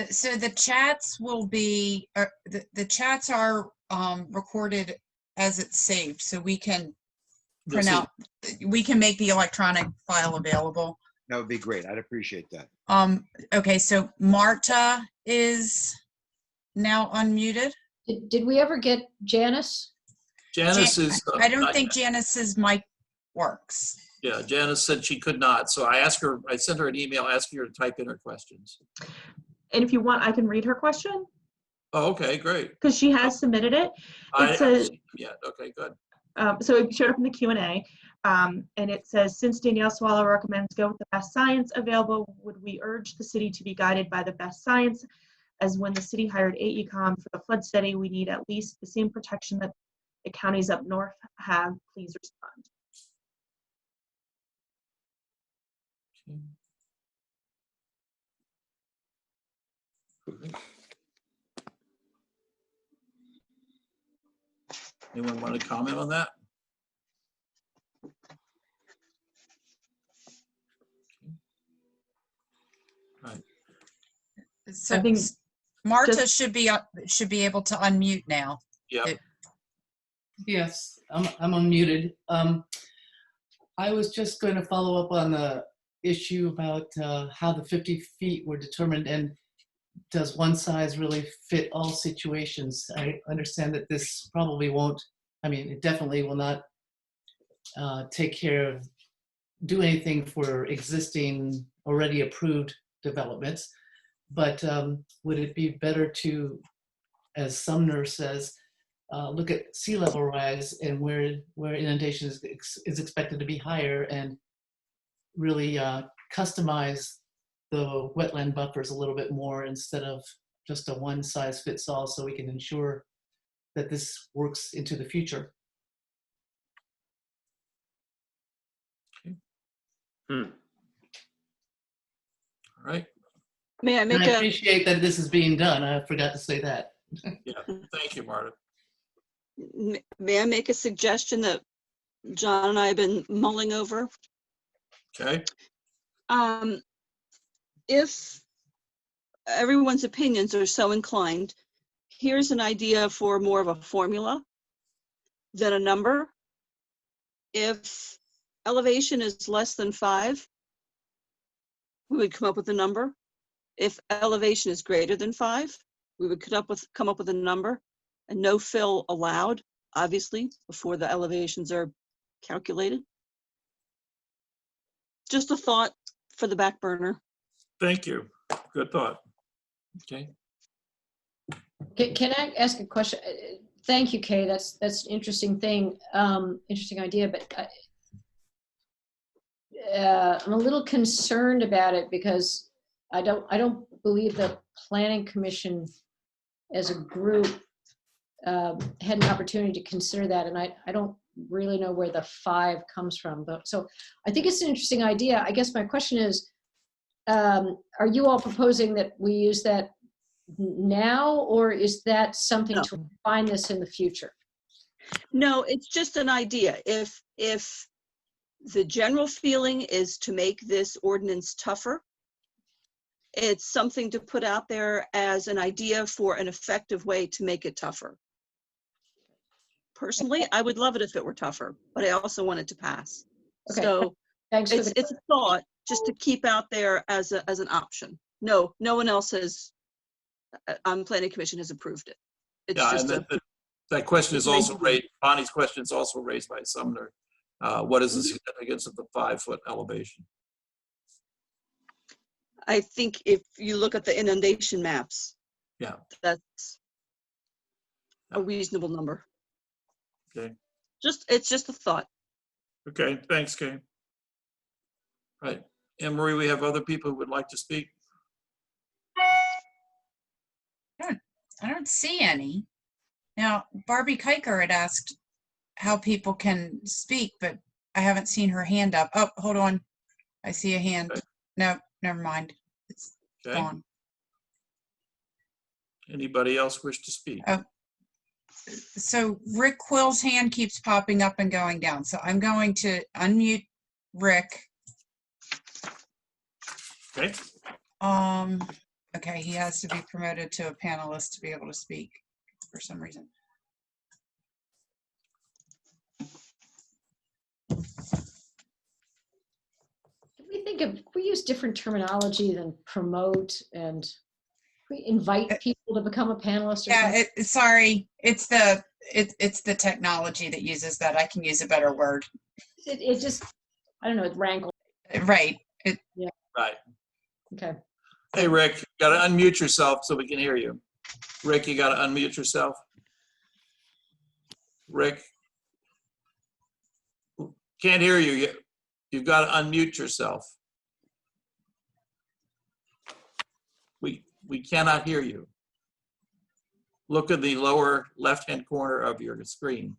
So the chats will be, the chats are recorded as it's saved, so we can print out, we can make the electronic file available. That would be great. I'd appreciate that. Okay, so Marta is now unmuted. Did we ever get Janice? Janice is. I don't think Janice's mic works. Yeah, Janice said she could not. So I asked her, I sent her an email asking her to type in her questions. And if you want, I can read her question Oh, okay, great. because she has submitted it. I It haven't says, seen them yet. Okay, good. so it showed up in the Q&A, and it says, since Danielle Swallow recommends go with the best science available, would we urge the city to be guided by the best science? As when the city hired AECOM for the flood study, we need at least the same protection that the counties up north have. Please respond. Okay. Anyone want to comment on that? Right. So I think Marta just- should be able to unmute now. Yeah. Yes, I'm unmuted. I was just going to follow up on the issue about how the 50 feet were determined, and does one size really fit all situations? I understand that this probably won't, I mean, it definitely will not take care of, do anything for existing, already approved developments. But would it be better to, as Sumner says, look at sea level rise and where inundation is expected to be higher, and really customize the wetland buffers a little bit more instead of just a one size fits all, so we can ensure that this works into the future. All right. May I make And I a, appreciate that this is being done. I forgot to say that. Yeah. Thank you, Marta. may I make a suggestion that John and I have been mulling over? Okay. If everyone's opinions are so inclined, here's an idea for more of a formula than a number. If elevation is less than 5, we would come up with a number. If elevation is greater than 5, we would come up with a number, and no fill allowed, obviously, before the elevations are calculated. Just a thought for the back burner. Thank you. Good thought. Okay. Can I ask a question? Thank you, Kay. That's an interesting thing, interesting idea. But I'm a little concerned about it because I don't believe the Planning Commission, as a group, had an opportunity to consider that, and I don't really know where the 5 comes from. But so I think it's an interesting idea. I guess my question is, are you all proposing that we use that now, or is that something No. to refine this in the future? No, it's just an idea. If the general feeling is to make this ordinance tougher, it's something to put out there as an idea for an effective way to make it tougher. Personally, I would love it if it were tougher, but I also want it to pass. Okay. So Thanks for the it's a thought just to keep out there as an option. No one else has, Planning Commission has approved it. It's Yeah, just and that question is also raised, Bonnie's question is also raised by Sumner. What is the significance of the 5-foot elevation? I think if you look at the inundation maps, Yeah. that's a reasonable number. Okay. It's just a thought. Okay, thanks, Kay. Right. Anne Marie, we have other people who would like to speak. I don't see any. Now, Barbie Kiker had asked how people can speak, but I haven't seen her hand up. Oh, hold on. I see a hand. Okay. No, never mind. It's Okay. gone. Anybody else wish to speak? Oh. So Rick Quill's hand keeps popping up and going down. So I'm going to unmute Rick. Okay. Okay, he has to be promoted to a panelist to be able to speak for some reason. Can we use different terminology than promote and we invite people to become a panelist or Yeah, something? sorry, it's the technology that uses that. I can use a better word. It just, I don't know, it rankles. Right. Right. Okay. Hey, Rick, you got to unmute yourself so we can hear you. Rick, you got to unmute yourself. Rick, can't hear you yet. You've got to unmute yourself. We cannot hear you. Look at the lower left-hand corner of your screen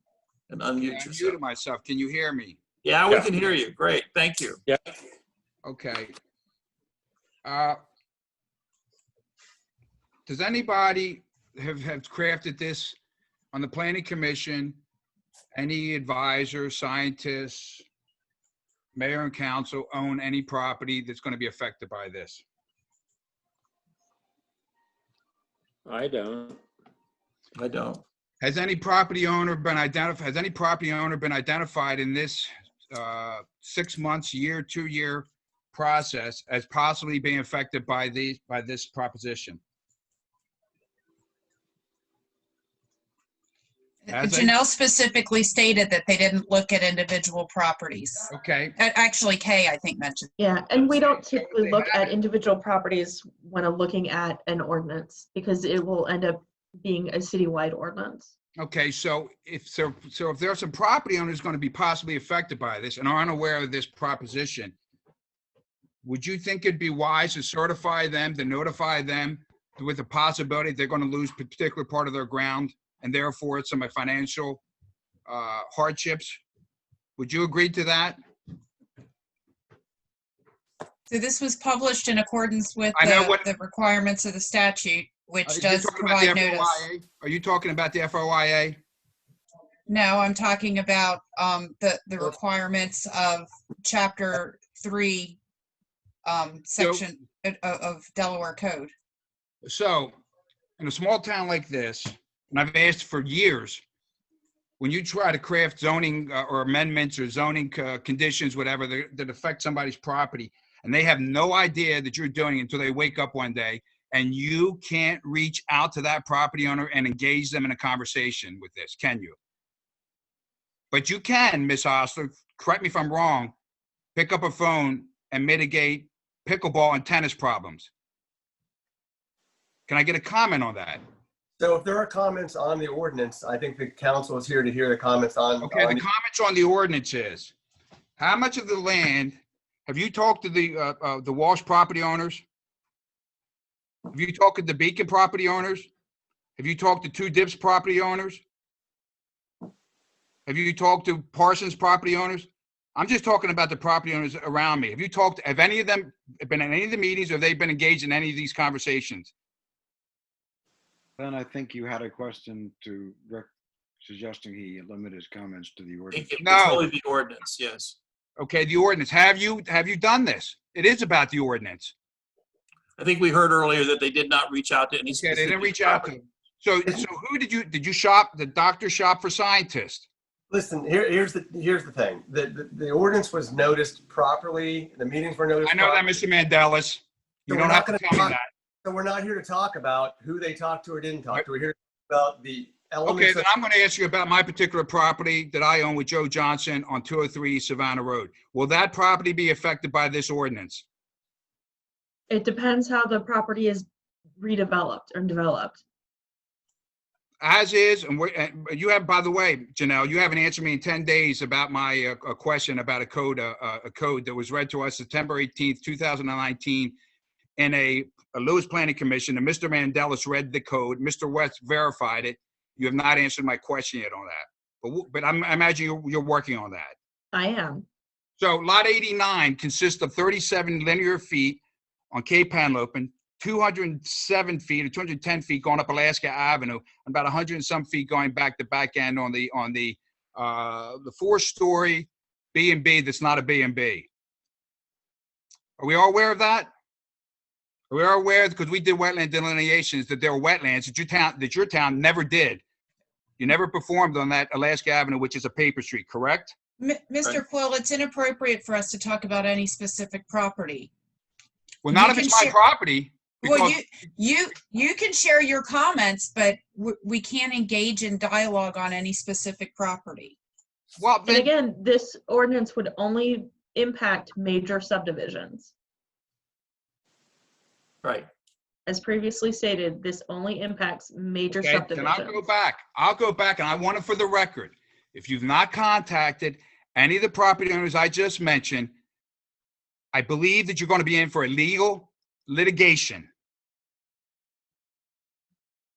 and unmute Yeah, I yourself. muted myself. Can you hear me? Yeah, we can hear you. Great, thank you. Yeah. Okay. Does anybody have crafted this on the planning commission? Any advisors, scientists, mayor and council own any property that's going to be affected by this? I don't. I don't. Has any property owner been identified? Has any property owner been identified in this 6 months, year, 2-year process as possibly being affected by this proposition? Janelle specifically stated that they didn't look at individual properties. Okay. Actually, Kay, I think, mentioned. Yeah, and we don't typically look at individual properties when looking at an ordinance because it will end up being a citywide ordinance. Okay, so if there's a property owner who's going to be possibly affected by this and are unaware of this proposition, would you think it'd be wise to certify them, to notify them with the possibility they're going to lose a particular part of their ground and therefore some financial hardships? Would you agree to that? So this was published in accordance with the requirements of the statute, which does provide notice. Are you talking about the FOIA? No, I'm talking about the requirements of Chapter 3, section of Delaware Code. So, in a small town like this, and I've asked for years, when you try to craft zoning or amendments or zoning conditions, whatever, that affect somebody's property, and they have no idea that you're doing it until they wake up one day, and you can't reach out to that property owner and engage them in a conversation with this, can you? But you can, Ms. Osler, correct me if I'm wrong, pick up a phone and mitigate pickleball and tennis problems. Can I get a comment on that? So if there are comments on the ordinance, I think the council is here to hear the comments on. Okay, the comments on the ordinance is, how much of the land, have you talked to the Walsh property owners? Have you talked to the Beacon property owners? Have you talked to Two Dips property owners? Have you talked to Parsons property owners? I'm just talking about the property owners around me. Have any of them been in any of the meetings, or have they been engaged in any of these conversations? Then I think you had a question to Rick suggesting he limit his comments to the ordinance. It's only the ordinance, yes. Okay, the ordinance. Have you done this? It is about the ordinance. I think we heard earlier that they did not reach out to any Okay, specific they didn't reach out to. So who did you shop? The doctor shop for scientists? Listen, here's the thing. The ordinance was noticed properly. The meetings were noticed. I know that, Mr. Mandelis. You don't have to tell me that. So we're not here to talk about who they talked to or didn't talk to. We're here to talk about the elements. Okay, then I'm going to ask you about my particular property that I own with Joe Johnson on 203 Savannah Road. Will that property be affected by this ordinance? It depends how the property is redeveloped or developed. As is, and you have, by the way, Janelle, you haven't answered me in 10 days about my a question about a code that was read to us September 18th, 2019 in a Lewes Planning Commission, and Mr. Mandelis read the code. Mr. West verified it. You have not answered my question yet on that. But I imagine you're working on that. I am. So lot 89 consists of 37 linear feet on Cape Panlopen, 207 feet or 210 feet going up Alaska Avenue, and about 100 and some feet going back to back end on the 4-story B&B that's not a B&B. Are we all aware of that? We are aware, because we did wetland delineations, that there were wetlands that your town never did. You never performed on that Alaska Avenue, which is a paper street, correct? Mr. Quill, it's inappropriate for us to talk about any specific property. Well, none You of it's can my share- property. Well, because- you can share your comments, but we can't engage in dialogue on any specific property. Well, And then, again, this ordinance would only impact major subdivisions. Right. As previously stated, this only impacts major okay, then I'll subdivisions. go back. I'll go back, and I want it for the record. If you've not contacted any of the property owners I just mentioned, I believe that you're going to be in for a legal litigation.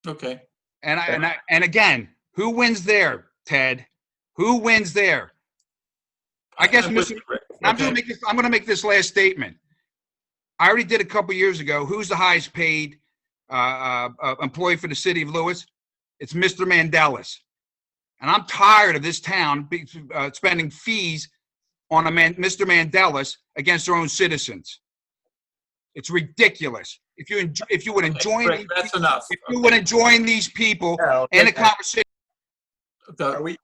Okay. And again, who wins there, Ted? Who wins there? I guess, I'm with Mr. you, Rick. I'm Okay. going to make this last statement. I already did a couple years ago. Who's the highest paid employee for the city of Lewes? It's Mr. Mandelis. And I'm tired of this town spending fees on Mr. Mandelis against their own citizens. It's ridiculous. If you would join, Rick, that's enough. if you would join these people Now, in a Rick, conversation. are we,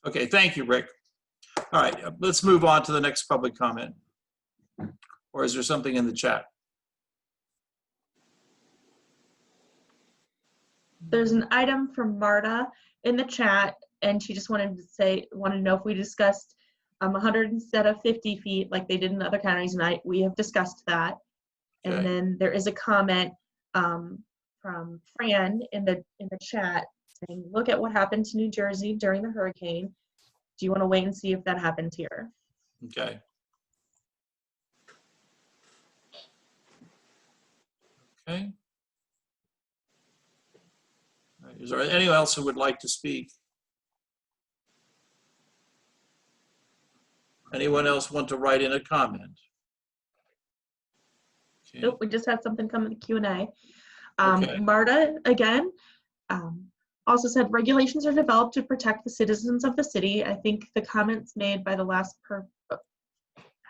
Okay, thank you, Rick. All right, let's move on to the next public comment. Or is there something in the chat? There's an item from Marta in the chat, and she just wanted to know if we discussed 100 instead of 50 feet like they did in other counties, and we have discussed that. Okay. And then there is a comment from Fran in the chat saying, look at what happened to New Jersey during the hurricane. Do you want to wait and see if that happens here? Okay. Okay. All right, is there anyone else who would like to speak? Anyone else want to write in a comment? Okay. Nope, we just had something come in the Q&A. Okay. Marta, again, also said regulations are developed to protect the citizens of the city. I think the comments made by the last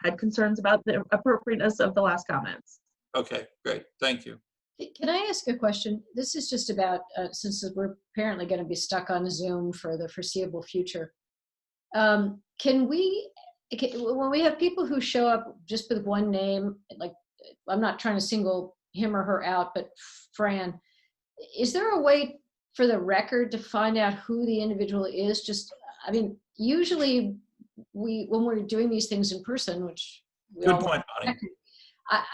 had concerns about the appropriateness of the last comments. Okay, great, thank you. Can I ask a question? This is just about, since we're apparently going to be stuck on Zoom for the foreseeable future. When we have people who show up just with one name, like, I'm not trying to single him or her out, but Fran, is there a way for the record to find out who the individual is? Just, I mean, usually when we're doing these things in person, which we Good all point, Bonnie.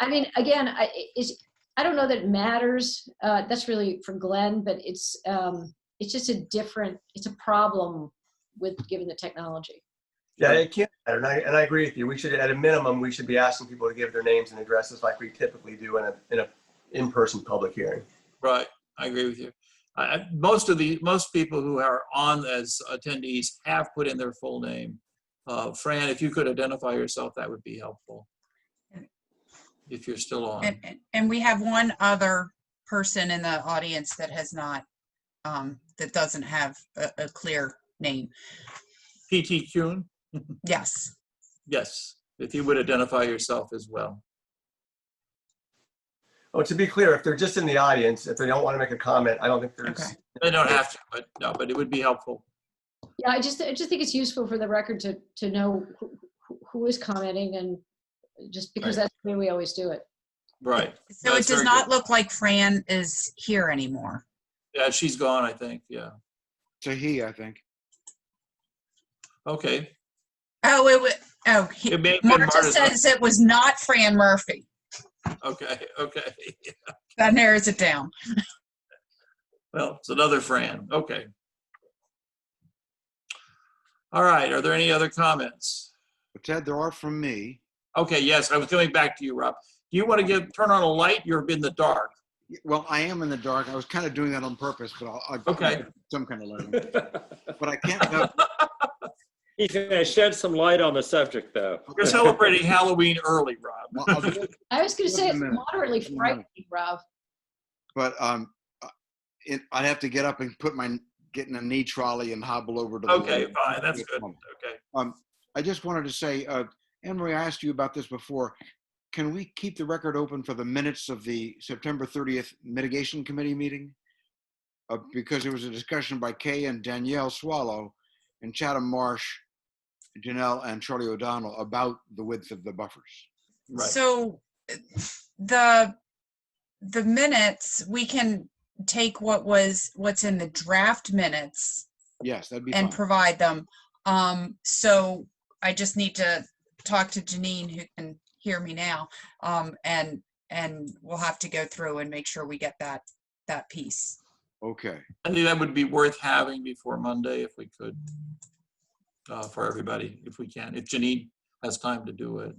I mean, again, I don't know that it matters. That's really for Glenn, but it's just it's a problem with given the technology. yeah, it can't matter. And I agree with you. We should, at a minimum, we should be asking people to give their names and addresses like we typically do in a in-person public hearing. Right, I agree with you. Most people who are on as attendees have put in their full name. Fran, if you could identify yourself, that would be helpful. If you're still on. And we have one other person in the audience that has not, that doesn't have a clear name. P.T. Kuhn? Yes. Yes, if you would identify yourself as well. Oh, to be clear, if they're just in the audience, if they don't want to make a comment, I don't think there's. Okay. They don't have to, but no, but it would be helpful. Yeah, I just think it's useful for the record to know who is commenting, and just because Right. that's the way we always do it. Right. So That's it does very not good. look like Fran is here anymore. Yeah, she's gone, I think, yeah. It's a he, I think. Okay. Oh, It may have been Marta Marta's- says it was not Fran Murphy. Okay, okay. That narrows it down. Well, it's another Fran, okay. All right, are there any other comments? But Ted, there are from me. Okay, yes, I was coming back to you, Rob. Do you want to turn on a light? You're in the dark. Well, I am in the dark. I was kind of doing that on purpose, but I'll Okay. put some kind of lighting. But I can't help. He's going to shed some light on the subject, though. We're celebrating Halloween early, Rob. Well, I'll do it I was going to say in a it's minute. moderately In a minute. frightening, Rob. But I'd have to get up and get in a knee trolley and hobble over to the. Okay, fine, that's good, okay. I just wanted to say, Anne Marie, I asked you about this before. can we keep the record open for the minutes of the September 30th mitigation committee meeting? Because there was a discussion by Kay and Danielle Swallow and Chatham Marsh, Janelle and Charlie O'Donnell about the width of the buffers. Right. So the minutes, we can take what's in the draft minutes Yes, that'd be and fine. provide them. So I just need to talk to Janine, who can hear me now, and we'll have to go through and make sure we get that piece. Okay. I think that would be worth having before Monday if we could, for everybody, if we can, if Janine has time to do it.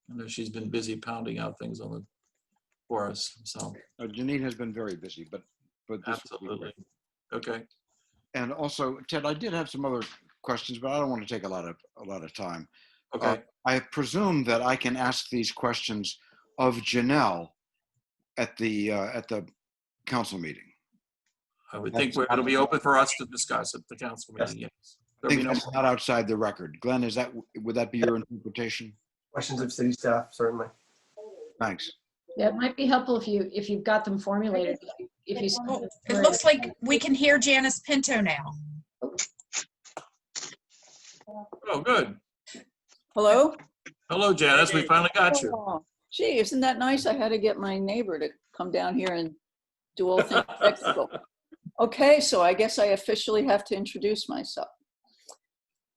I know she's been busy pounding out things for us, so. Janine has been very busy, but this would be Absolutely. great. Okay. And also, Ted, I did have some other questions, but I don't want to take a lot of time. Okay. I presume that I can ask these questions of Janelle at the council meeting. I would think it'll be open for us to discuss at the council meeting, yes. I think that's not outside the record. Glenn, would that be your interpretation? Questions of city staff, certainly. Thanks. Yeah, it might be helpful if you've got them formulated. If you Oh, it looks like we can hear Janice Pinto now. Oh, good. Hello? Hello, Janice. We finally got you. Oh, gee, isn't that nice? I had to get my neighbor to come down here and do all things technical. Okay, so I guess I officially have to introduce myself.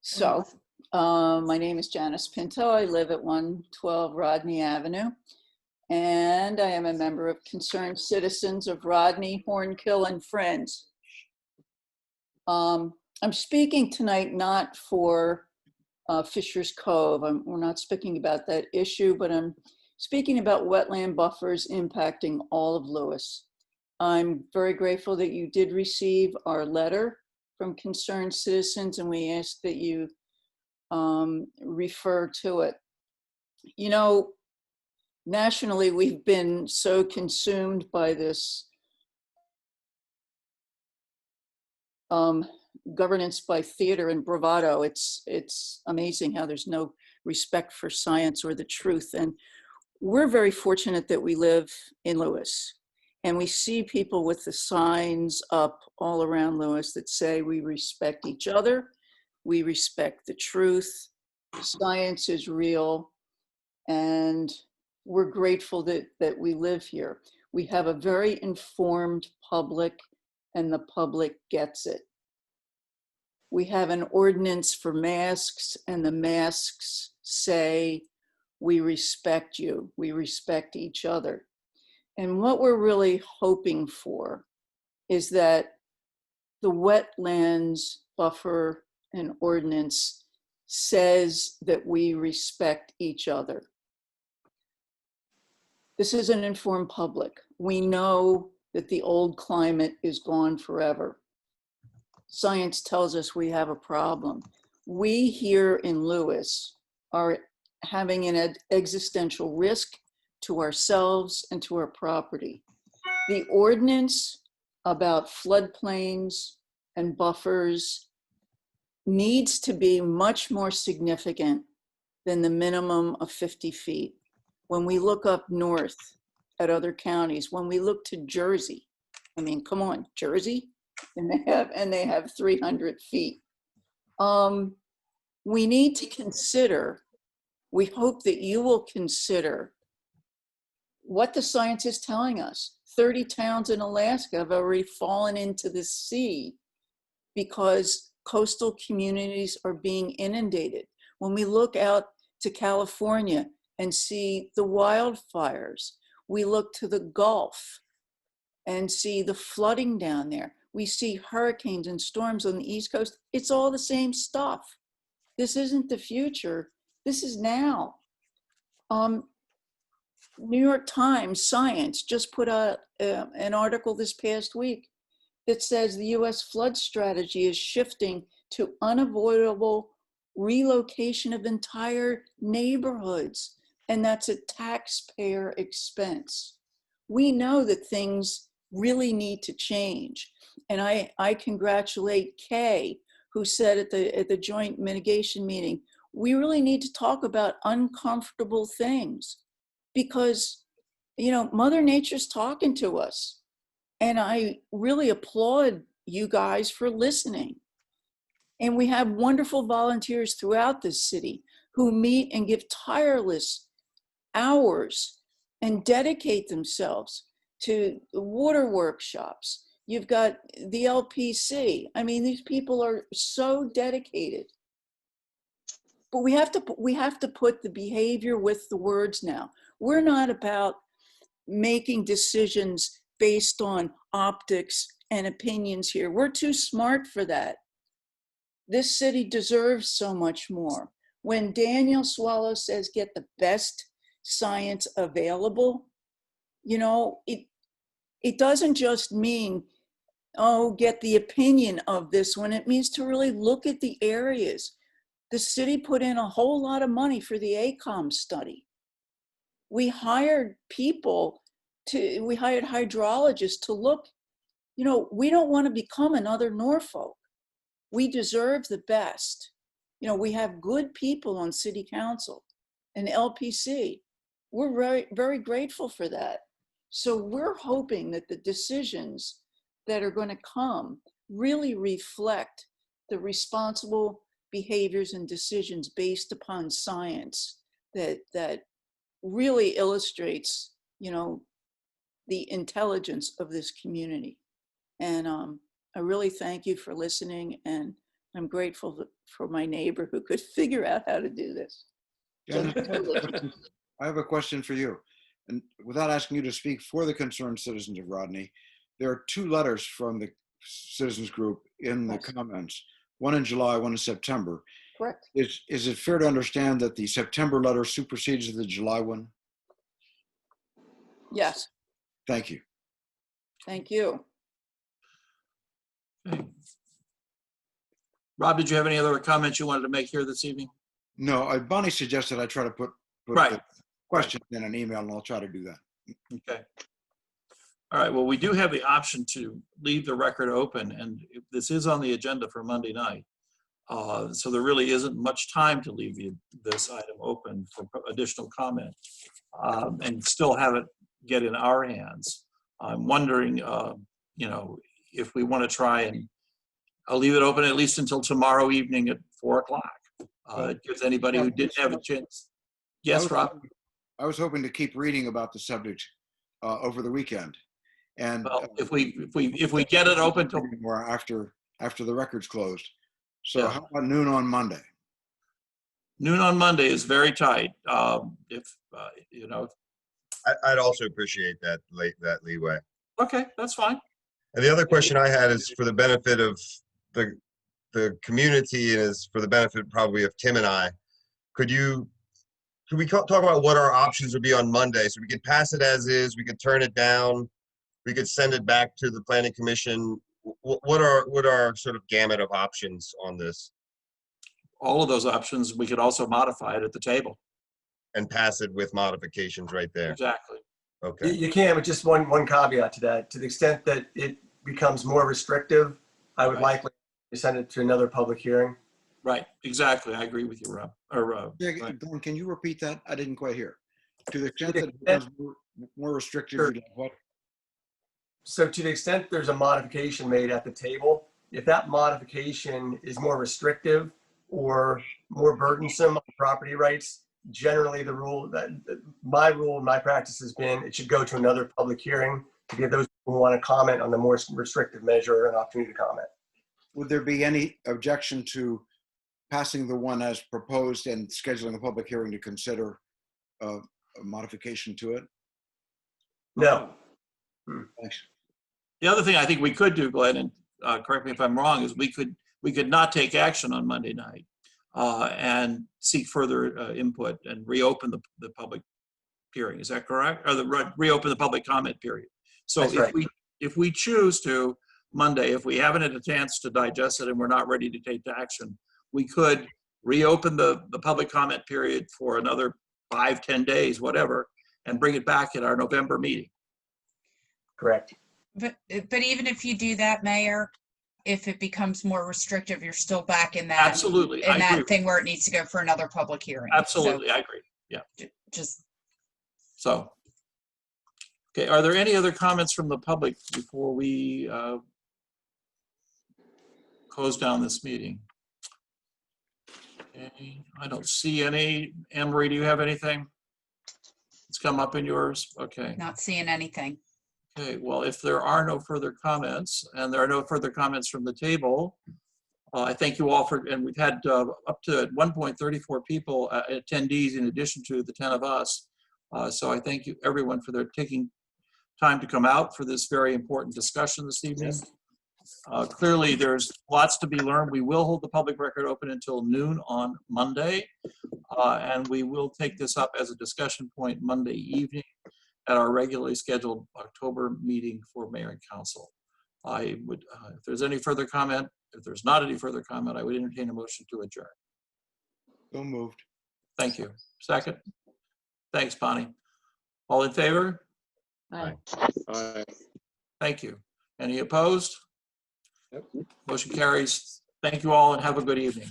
So, my name is Janice Pinto. I live at 112 Rodney Avenue, and I am a member of Concerned Citizens of Rodney, Hornkill, and Friends. I'm speaking tonight not for Fisher's Cove. We're not speaking about that issue, but I'm speaking about wetland buffers impacting all of Lewes. I'm very grateful that you did receive our letter from Concerned Citizens, and we ask that you refer to it. You know, nationally, we've been so consumed by this governance by theater and bravado. It's amazing how there's no respect for science or the truth. And we're very fortunate that we live in Lewes, and we see people with the signs up all around Lewes that say we respect each other, we respect the truth, science is real, and we're grateful that we live here. We have a very informed public, and the public gets it. We have an ordinance for masks, and the masks say, we respect you, we respect each other. And what we're really hoping for is that the wetlands buffer and ordinance says that we respect each other. This is an informed public. We know that the old climate is gone forever. Science tells us we have a problem. We here in Lewes are having an existential risk to ourselves and to our property. The ordinance about floodplains and buffers needs to be much more significant than the minimum of 50 feet. When we look up north at other counties, when we look to Jersey, I mean, come on, Jersey, and they have 300 feet. We need to consider, we hope that you will consider what the science is telling us. 30 towns in Alaska have already fallen into the sea because coastal communities are being inundated. When we look out to California and see the wildfires, we look to the Gulf and see the flooding down there. We see hurricanes and storms on the East Coast. It's all the same stuff. This isn't the future. This is now. New York Times Science just put out an article this past week that says the US flood strategy is shifting to unavoidable relocation of entire neighborhoods, and that's at taxpayer expense. We know that things really need to change. And I congratulate Kay, who said at the joint mitigation meeting, we really need to talk about uncomfortable things because, you know, Mother Nature's talking to us. And I really applaud you guys for listening. And we have wonderful volunteers throughout this city who meet and give tireless hours and dedicate themselves to water workshops. You've got the LPC. I mean, these people are so dedicated. But we have to put the behavior with the words now. We're not about making decisions based on optics and opinions here. We're too smart for that. This city deserves so much more. When Daniel Swallow says get the best science available, you know, it doesn't just mean, oh, get the opinion of this one. It means to really look at the areas. The city put in a whole lot of money for the ACOM study. We hired we hired hydrologists to look. You know, we don't want to become another Norfolk. We deserve the best. You know, we have good people on city council and LPC. We're very, very grateful for that. So we're hoping that the decisions that are going to come really reflect the responsible behaviors and decisions based upon science that really illustrates, you know, the intelligence of this community. And I really thank you for listening, and I'm grateful for my neighbor who could figure out how to do this. So, I have a question for you. And without asking you to speak for the concerned citizens of Rodney, there are 2 letters from the citizens group in the comments, one in July, one in September. correct. Is it fair to understand that the September letter supersedes the July one? Yes, Thank you. thank you. Okay. Rob, did you have any other comments you wanted to make here this evening? No, Bonnie suggested I try to put Right. the questions in an email, and I'll try to do that. Okay. All right, well, we do have the option to leave the record open, and this is on the agenda for Monday night. So there really isn't much time to leave this item open for additional comment and still have it get in our hands. I'm wondering, you know, if we want to try and I'll leave it open at least until tomorrow evening at 4 o'clock. It gives anybody who didn't have a chance. Yes, Rob? I was hoping to keep reading about the subject over the weekend. And well, if we get it open till more after the record's closed. So yeah. how about noon on Monday? Noon on Monday is very tight. If you know, I'd also appreciate that leeway. Okay, that's fine. And the other question I had is for the benefit of the community and is for the benefit probably of Tim and I. Could we talk about what our options would be on Monday? So we could pass it as is, we could turn it down, we could send it back to the planning commission. What are sort of gamut of options on this? All of those options, we could also modify it at the table. And pass it with modifications right there. Exactly. Okay. You can, but just one caveat to that. To the extent that it becomes more restrictive, I would likely send it to another public hearing. Right, exactly. I agree with you, Rob. Yeah, Dawn, can you repeat that? I didn't quite hear. To the extent that it becomes more restrictive, Sure. what? So to the extent there's a modification made at the table, if that modification is more restrictive or more burdensome on property rights, generally my practice has been it should go to another public hearing to give those who want to comment on the more restrictive measure an opportunity to comment. Would there be any objection to passing the one as proposed and scheduling a public hearing to consider a modification to it? No. Thanks. The other thing I think we could do, Glenn, and correct me if I'm wrong, is we could not take action on Monday night and seek further input and reopen the public hearing. Is that correct? Or reopen the public comment period. So if we choose to Monday, if we haven't had a chance to digest it and we're not ready to take action, we could reopen the public comment period for another 5-10 days, whatever, and bring it back at our November meeting. Correct. But even if you do that, Mayor, if it becomes more restrictive, you're still back in that, Absolutely, I in agree. that thing where it needs to go for another public hearing. Absolutely, I agree. Yeah. Just, So, okay, are there any other comments from the public before we close down this meeting? Okay, I don't see any. Anne Marie, do you have anything? It's come up in yours? Okay. not seeing anything. Okay, well, if there are no further comments, and there are no further comments from the table, I thank you all for, and we've had up to at one point 34 people, attendees, in addition to the 10 of us. So I thank you everyone for their taking time to come out for this very important discussion this evening. Clearly, there's lots to be learned. We will hold the public record open until noon on Monday, and we will take this up as a discussion point Monday evening at our regularly scheduled October meeting for mayor and council. I would, if there's any further comment, if there's not any further comment, I would entertain a motion to adjourn. So moved. Thank you. Second? Thanks, Bonnie. All in favor? Aye. Thank you. Any opposed? Yep. Motion carries. Thank you all and have a good evening.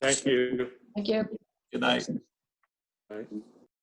Thank you. Thank you. Good night. Bye.